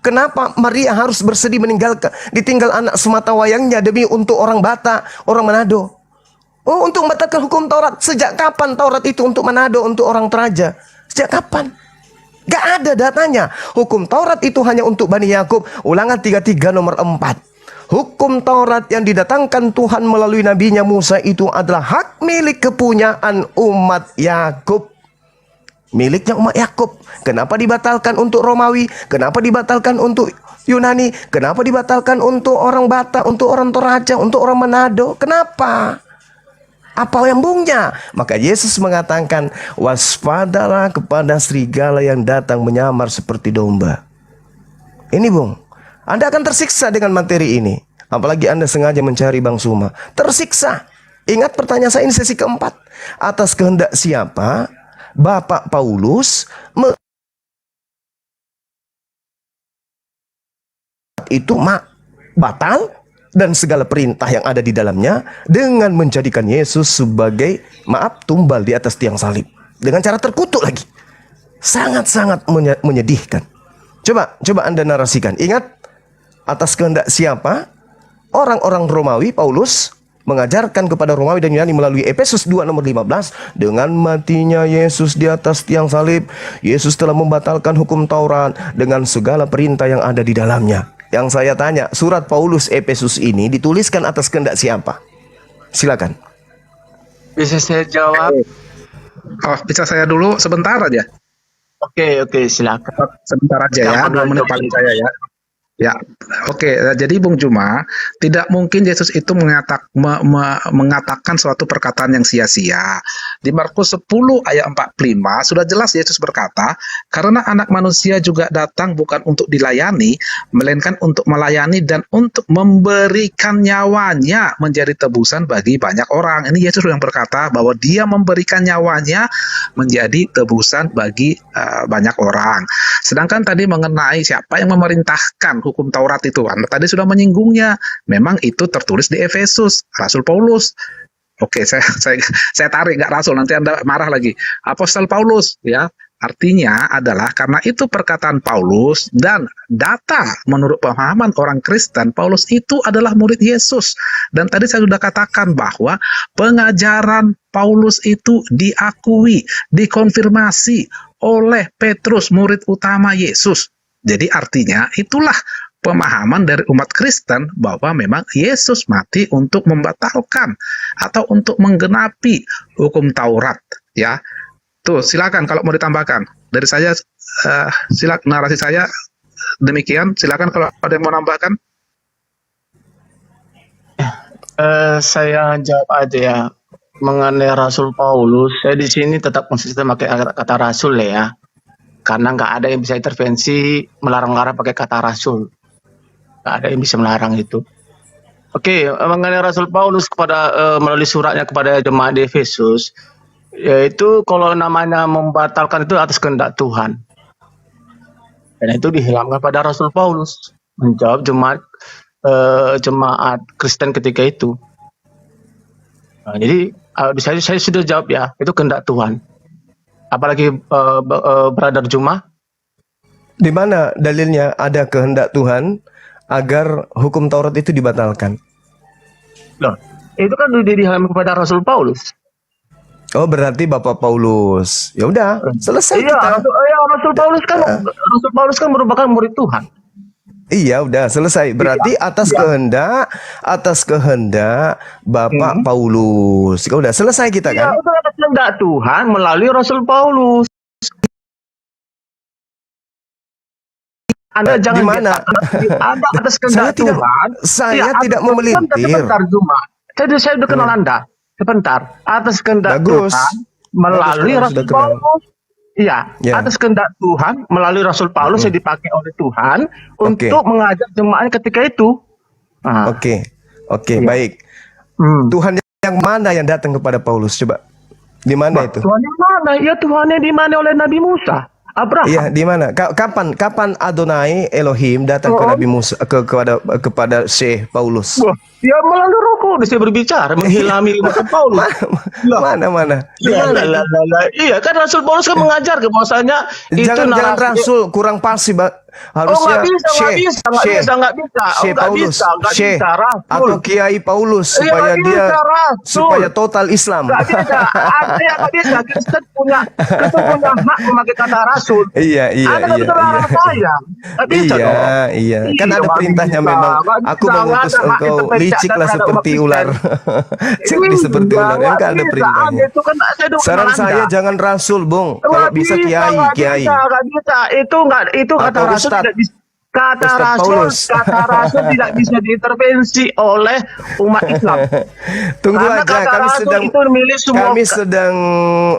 Kenapa Maria harus bersedih ditinggal anak semata wayangnya demi untuk orang Batak, orang Manado? Oh, untuk membatalkan hukum Taurat. Sejak kapan Taurat itu untuk Manado, untuk orang Toraja? Sejak kapan? Gak ada datanya. Hukum Taurat itu hanya untuk Bani Yakub. Ulangan 33 nomor 4. Hukum Taurat yang didatangkan Tuhan melalui nabinya Musa itu adalah hak milik kepunyaan umat Yakub. Miliknya umat Yakub. Kenapa dibatalkan untuk Romawi? Kenapa dibatalkan untuk Yunani? Kenapa dibatalkan untuk orang Batak, untuk orang Toraja, untuk orang Manado? Kenapa? Apa nyambungnya? Maka Yesus mengatakan, waspadalah kepada serigala yang datang menyamar seperti domba. Ini Bung, Anda akan tersiksa dengan materi ini. Apalagi Anda sengaja mencari Bang Suma. Tersiksa. Ingat pertanyaan saya ini sesi keempat. Atas kehendak siapa Bapak Paulus itu batal dan segala perintah yang ada di dalamnya dengan menjadikan Yesus sebagai tumbal di atas tiang salib dengan cara terkutuk lagi. Sangat-sangat menyedihkan. Coba Anda narasikan. Ingat Atas kehendak siapa? Orang-orang Romawi, Paulus mengajarkan kepada Romawi dan Yunani melalui Efesus 2 nomor 15, dengan matinya Yesus di atas tiang salib, Yesus telah membatalkan hukum Taurat dengan segala perintah yang ada di dalamnya. Yang saya tanya, surat Paulus Efesus ini dituliskan atas kehendak siapa? Silakan. Bisa saya jawab? Oh, bisa saya dulu sebentar aja. Oke, silakan. Sebentar aja ya, 2 menit paling saya ya. Ya, oke. Jadi Bung Juma, tidak mungkin Yesus itu mengatakan suatu perkataan yang sia-sia. Di Markus 10 ayat 45 sudah jelas Yesus berkata, karena anak manusia juga datang bukan untuk dilayani, melainkan untuk melayani dan untuk memberikan nyawanya menjadi tebusan bagi banyak orang. Ini Yesus yang berkata bahwa dia memberikan nyawanya menjadi tebusan bagi banyak orang. Sedangkan tadi mengenai siapa yang memerintahkan hukum Taurat itu, Anda tadi sudah menyinggungnya. Memang itu tertulis di Efesus, Rasul Paulus. Oke, saya tarik, nggak Rasul, nanti Anda marah lagi. Apostol Paulus, ya. Artinya adalah karena itu perkataan Paulus dan data menurut pemahaman orang Kristen, Paulus itu adalah murid Yesus. Dan tadi saya sudah katakan bahwa pengajaran Paulus itu diakui, dikonfirmasi oleh Petrus, murid utama Yesus. Jadi artinya itulah pemahaman dari umat Kristen bahwa memang Yesus mati untuk membatalkan atau untuk menggenapi hukum Taurat, ya. Tuh, silakan kalau mau ditambahkan. Dari saya, silakan narasi saya demikian. Silakan kalau ada yang mau nambahkan. Saya jawab aja ya. Mengenai Rasul Paulus, saya di sini tetap konsisten pakai kata Rasul ya. Karena nggak ada yang bisa intervensi melarang-larang pakai kata Rasul. Nggak ada yang bisa melarang itu. Oke, mengenai Rasul Paulus kepada melalui suratnya kepada jemaat di Efesus, yaitu kalau namanya membatalkan itu atas kehendak Tuhan. Dan itu dihilangkan pada Rasul Paulus menjawab jemaat Kristen ketika itu. Nah, jadi saya sudah jawab ya, itu kehendak Tuhan. Apalagi Brother Juma? Di mana dalilnya ada kehendak Tuhan agar hukum Taurat itu dibatalkan? Loh, itu kan dihilangkan kepada Rasul Paulus. Oh, berarti Bapak Paulus. Ya udah, selesai Iya, kita. Rasul Paulus kan merupakan murid Tuhan. Iya, udah selesai. Berarti atas kehendak Bapak Paulus. Ya udah selesai kita Iya, kan? itu atas kehendak Tuhan melalui Rasul Paulus. Anda jangan di mana? Anda atas kehendak Tuhan. Saya tidak memelintir. Sebentar, Juma. Saya udah kenal Anda. Sebentar. Atas kehendak Bagus. Tuhan melalui Bagus, Rasul sudah kenal. Paulus. Iya, Ya. atas kehendak Tuhan melalui Rasul Paulus yang dipakai oleh Tuhan untuk mengajar jemaatnya ketika itu. Nah, Oke, Iya. baik. Tuhan yang mana yang datang kepada Paulus? Coba, di mana itu? Tuhan yang mana? Ya Tuhan yang dimana oleh Nabi Musa, Abraham. Iya, di mana? Kapan Adonai Elohim datang ke Nabi Musa kepada Syekh Paulus? Wah, ya melalui Roh Kudus dia berbicara menghilami lisan Paulus. Mana? Di Iya, mana? iya kan Rasul Paulus kan mengajar bahwasanya itu Jangan narasi- Rasul, kurang pasti, harusnya nggak bisa, Syekh Paulus, Syekh Rasul. atau Kiai Paulus Iya, supaya nggak dia bisa, Rasul. supaya total Islam. Nggak bisa, artinya nggak bisa. Kristen punya hak memakai kata Rasul. Iya. Anda nggak bisa larang saya. Nggak bisa dong. Iya. Kan ada nggak perintahnya bisa, memang. nggak Aku bisa, mengutus nggak ada hak engkau intervensi liciklah terhadap seperti umat ular. Seperti seperti ular. Kan ada bisa. perintahnya. Itu kan saya udah Saran kenal saya Anda. jangan Rasul, Bung. Kalau Nggak bisa Kiai. nggak bisa. Itu kata Atau Rasul Ustadz. tidak bisa. Kata Ustadz Paulus. Rasul tidak bisa diintervensi oleh umat Islam. Tunggu Karena aja, kata kami Rasul sedang itu milik semua. kami sedang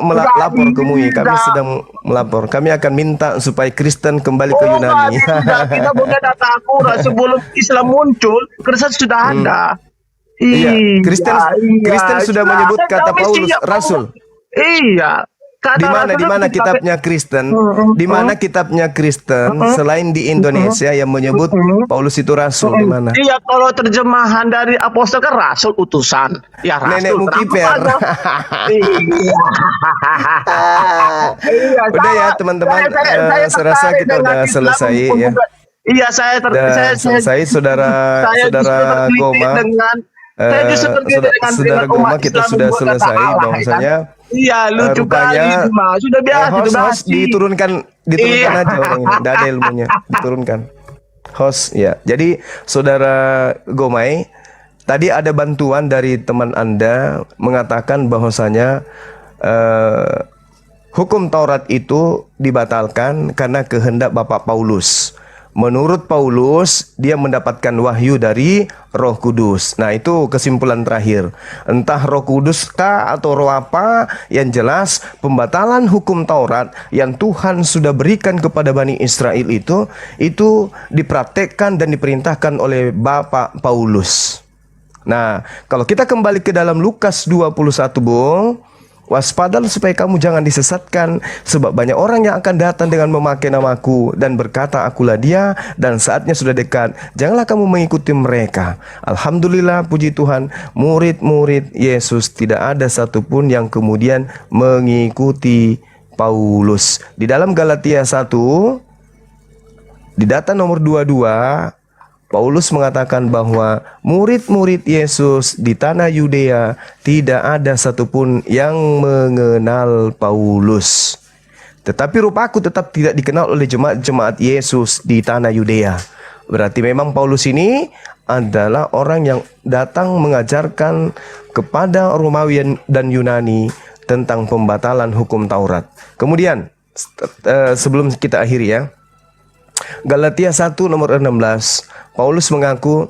Nggak melapor ke MUI. Kami bisa. sedang melapor. Kami akan minta supaya Kristen kembali ke Oh, Yunani. kita punya data akurat sebelum Islam muncul, Kristen sudah ada. Iya, Kristen sudah menyebut kata Paulus Rasul. Iya. Kata Di mana Rasul itu kitabnya Kristen? Di mana kitabnya Kristen selain di Indonesia yang menyebut Paulus itu rasul? Di mana? Iya, kalau terjemahan dari apostol kan rasul utusan. Ya rasul. Nenek Mukiper. Kenapa ada? Iya. Iya, Udah ya teman-teman, saya rasa kita udah selesai ya. Iya, saya Dan selesai saudara saya justru saudara tergelitik Goma. dengan saya justru tergelitik dengan Saudara umat Goma, kita Islam sudah membuat kata selesai Allah, ya kan? bahwasanya Iya, lucu kali rupanya itu mah. Sudah biasa, host sudah host basi. diturunkan Iya. aja orang ini, tidak ada ilmunya, diturunkan host ya. Jadi saudara Gomai, tadi ada bantuan dari teman Anda mengatakan bahwasanya hukum Taurat itu dibatalkan karena kehendak Bapak Paulus. Menurut Paulus, dia mendapatkan wahyu dari Roh Kudus. Nah, itu kesimpulan terakhir. Entah Roh Kudus kah atau roh apa, yang jelas pembatalan hukum Taurat yang Tuhan sudah berikan kepada Bani Israel itu dipraktekkan dan diperintahkan oleh Bapak Paulus. Nah, kalau kita kembali ke dalam Lukas 21, Bung, waspadalah supaya kamu jangan disesatkan, sebab banyak orang yang akan datang dengan memakai namaku dan berkata, akulah dia, dan saatnya sudah dekat. Janganlah kamu mengikuti mereka. Alhamdulillah, puji Tuhan, murid-murid Yesus tidak ada satupun yang kemudian mengikuti Paulus. Di dalam Galatia 1, di data nomor 22, Paulus mengatakan bahwa murid-murid Yesus di tanah Yudea tidak ada satupun yang mengenal Paulus. Tetapi rupaku tetap tidak dikenal oleh jemaat-jemaat Yesus di tanah Yudea. Berarti memang Paulus ini adalah orang yang datang mengajarkan kepada Romawi dan Yunani tentang pembatalan hukum Taurat. Kemudian, sebelum kita akhiri ya, Galatia 1 nomor 16, Paulus mengaku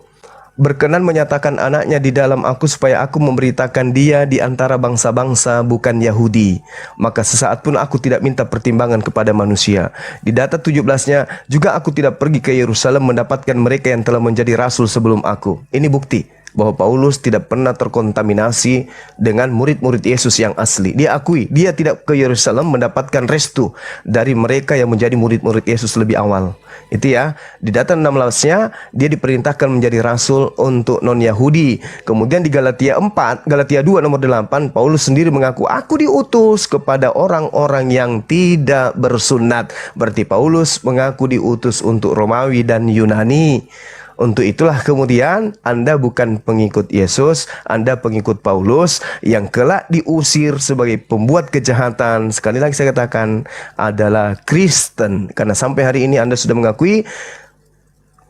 berkenan menyatakan anaknya di dalam aku supaya aku memberitakan dia di antara bangsa-bangsa bukan Yahudi. Maka sesaat pun aku tidak minta pertimbangan kepada manusia. Di data 17-nya juga aku tidak pergi ke Yerusalem mendapatkan mereka yang telah menjadi rasul sebelum aku. Ini bukti bahwa Paulus tidak pernah terkontaminasi dengan murid-murid Yesus yang asli. Dia akui, dia tidak ke Yerusalem mendapatkan restu dari mereka yang menjadi murid-murid Yesus lebih awal. Itu ya. Di data 16-nya, dia diperintahkan menjadi rasul untuk non-Yahudi. Kemudian di Galatia 2 nomor 8, Paulus sendiri mengaku, aku diutus kepada orang-orang yang tidak bersunat. Berarti Paulus mengaku diutus untuk Romawi dan Yunani. Untuk itulah kemudian Anda bukan pengikut Yesus, Anda pengikut Paulus yang kelak diusir sebagai pembuat kejahatan. Sekali lagi saya katakan adalah Kristen. Karena sampai hari ini Anda sudah mengakui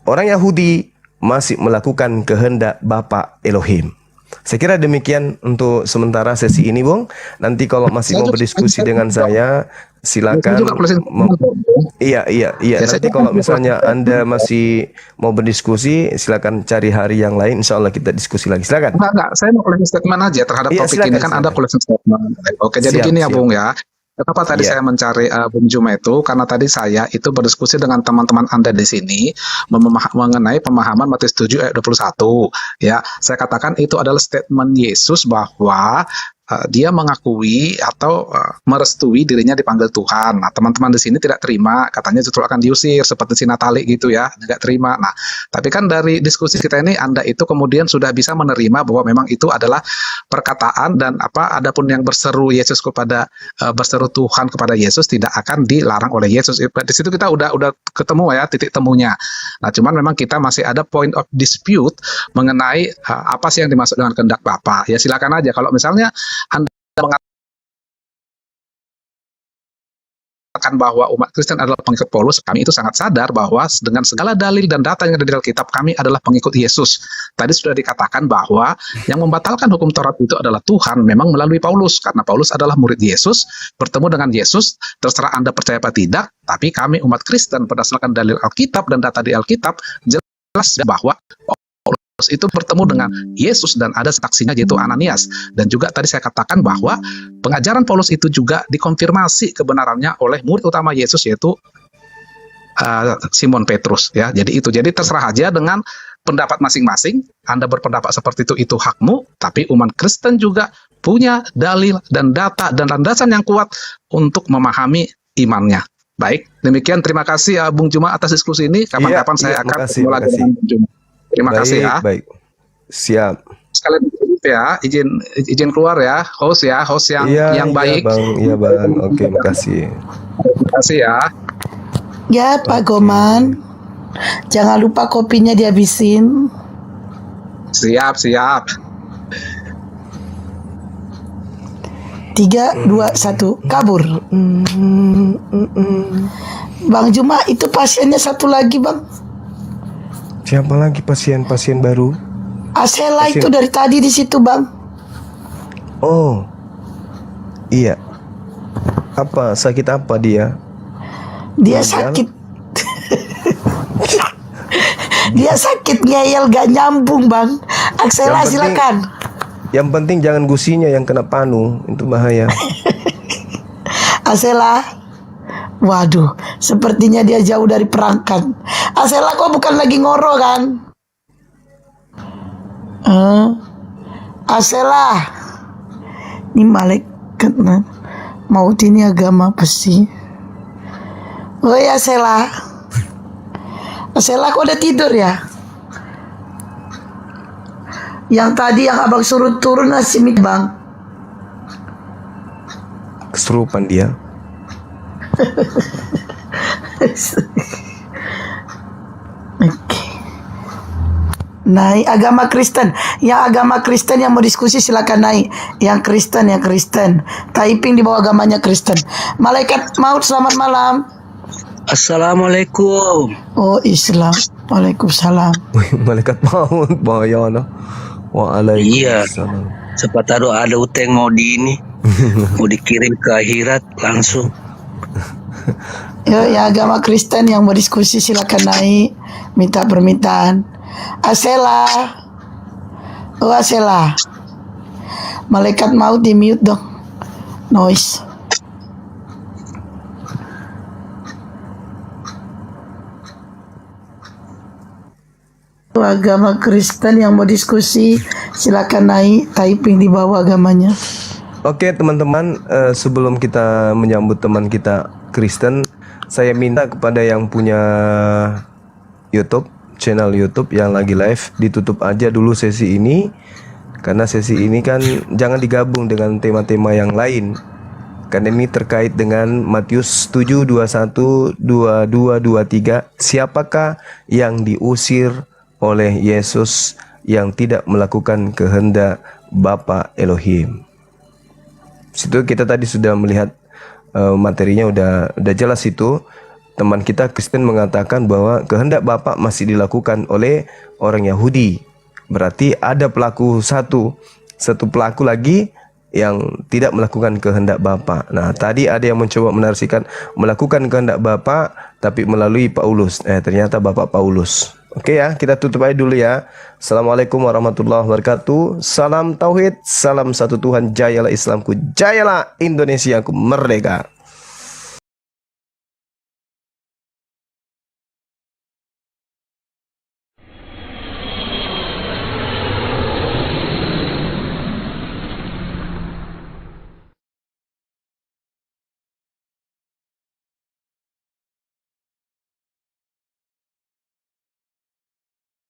orang Yahudi masih melakukan kehendak Bapa Elohim. Saya kira demikian untuk sementara sesi ini, Bung. Nanti kalau masih mau berdiskusi dengan saya, silakan. Iya. Nanti kalau misalnya Anda masih mau berdiskusi, silakan cari hari yang lain. Insya Allah kita diskusi lagi. Silakan. Enggak. Saya mau closing statement aja terhadap topik ini. Kan ada closing statement. Oke, jadi gini ya, Bung ya. Kenapa tadi saya mencari Bung Juma itu? Karena tadi saya itu berdiskusi dengan teman-teman Anda di sini mengenai pemahaman Matius 7 ayat 21. Ya, saya katakan itu adalah statement Yesus bahwa dia mengakui atau merestui dirinya dipanggil Tuhan. Nah, teman-teman di sini tidak terima, katanya justru akan diusir seperti si Natali gitu ya, tidak terima. Nah, tapi kan dari diskusi kita ini Anda itu kemudian sudah bisa menerima bahwa memang itu adalah perkataan dan adapun yang berseru Yesus kepada berseru Tuhan kepada Yesus tidak akan dilarang oleh Yesus. Di situ kita udah ketemu ya titik temunya. Nah, cuman memang kita masih ada point of dispute mengenai apa sih yang dimaksud dengan kehendak Bapa. Ya silakan aja kalau misalnya Anda mengatakan bahwa umat Kristen adalah pengikut Paulus, kami itu sangat sadar bahwa dengan segala dalil dan data yang ada di Alkitab, kami adalah pengikut Yesus. Tadi sudah dikatakan bahwa yang membatalkan hukum Taurat itu adalah Tuhan, memang melalui Paulus, karena Paulus adalah murid Yesus, bertemu dengan Yesus, terserah Anda percaya apa tidak, tapi kami umat Kristen berdasarkan dalil Alkitab dan data di Alkitab, jelas bahwa itu bertemu dengan Yesus dan ada saksinya yaitu Ananias. Dan juga tadi saya katakan bahwa pengajaran Paulus itu juga dikonfirmasi kebenarannya oleh murid utama Yesus yaitu Simon Petrus ya. Jadi terserah aja dengan pendapat masing-masing. Anda berpendapat seperti itu hakmu, tapi umat Kristen juga punya dalil dan data dan landasan yang kuat untuk memahami imannya. Baik, demikian terima kasih Bung Juma atas diskusi ini. Kapan-kapan saya akan mulai dengan Bung Juma. Terima kasih ya. Baik. Siap. Sekalian ya, izin keluar ya, host yang baik. Iya, Bang. Oke, makasih. Terima kasih ya. Ya, Pak Goman. Jangan lupa kopinya dihabisin. Siap, siap. 3, 2, 1, kabur. Bang Juma, itu pasiennya satu lagi, Bang. Siapa lagi pasien baru? Asela Pasien. itu dari tadi di situ, Bang. Oh, iya. Apa sakit apa dia? Dia Ngeyel? sakit. Dia sakit ngeyel gak nyambung, Bang. Aksela, Yang penting- silakan. Yang penting jangan gusinya yang kena panu, itu bahaya. Asela. Waduh, sepertinya dia jauh dari perangkat. Asela, kok bukan lagi ngoro kan? Asela. Ini malaikat maut ini agama apa sih? Woi Asela. Asela, kok udah tidur ya? Yang tadi yang abang suruh turun nasi mit, Bang. Kesurupan dia. Oke. Naik agama Kristen. Yang agama Kristen yang mau diskusi silakan naik. Yang Kristen. Typing di bawah agamanya Kristen. Malaikat maut, selamat malam. Assalamualaikum. Oh, Islam. Waalaikumsalam. Wih, malaikat maut bahaya no. Waalaikumsalam. Siapa tahu ada uteng mau ini mau dikirim ke akhirat langsung. Ya, yang agama Kristen yang mau diskusi silakan naik. Minta permintaan. Asela. Oh, Asela. Malaikat maut di mute dong. Noise. Agama Kristen yang mau diskusi silakan naik, typing di bawah agamanya. Oke teman-teman, sebelum kita menyambut teman kita Kristen, saya minta kepada yang punya YouTube, channel YouTube yang lagi live, ditutup aja dulu sesi ini. Karena sesi ini kan jangan digabung dengan tema-tema yang lain. Karena ini terkait dengan Matius 7, 21, 22, 23. Siapakah yang diusir oleh Yesus yang tidak melakukan kehendak Bapa Elohim? Situ kita tadi sudah melihat materinya udah jelas itu. Teman kita Kristen mengatakan bahwa kehendak Bapa masih dilakukan oleh orang Yahudi. Berarti ada pelaku satu pelaku lagi yang tidak melakukan kehendak Bapa. Nah, tadi ada yang mencoba menarsikan melakukan kehendak Bapa tapi melalui Paulus. Ternyata Bapak Paulus. Oke ya, kita tutup aja dulu ya. Assalamualaikum warahmatullahi wabarakatuh. Salam tauhid, salam satu Tuhan, jayalah Islamku, jayalah Indonesiaku merdeka.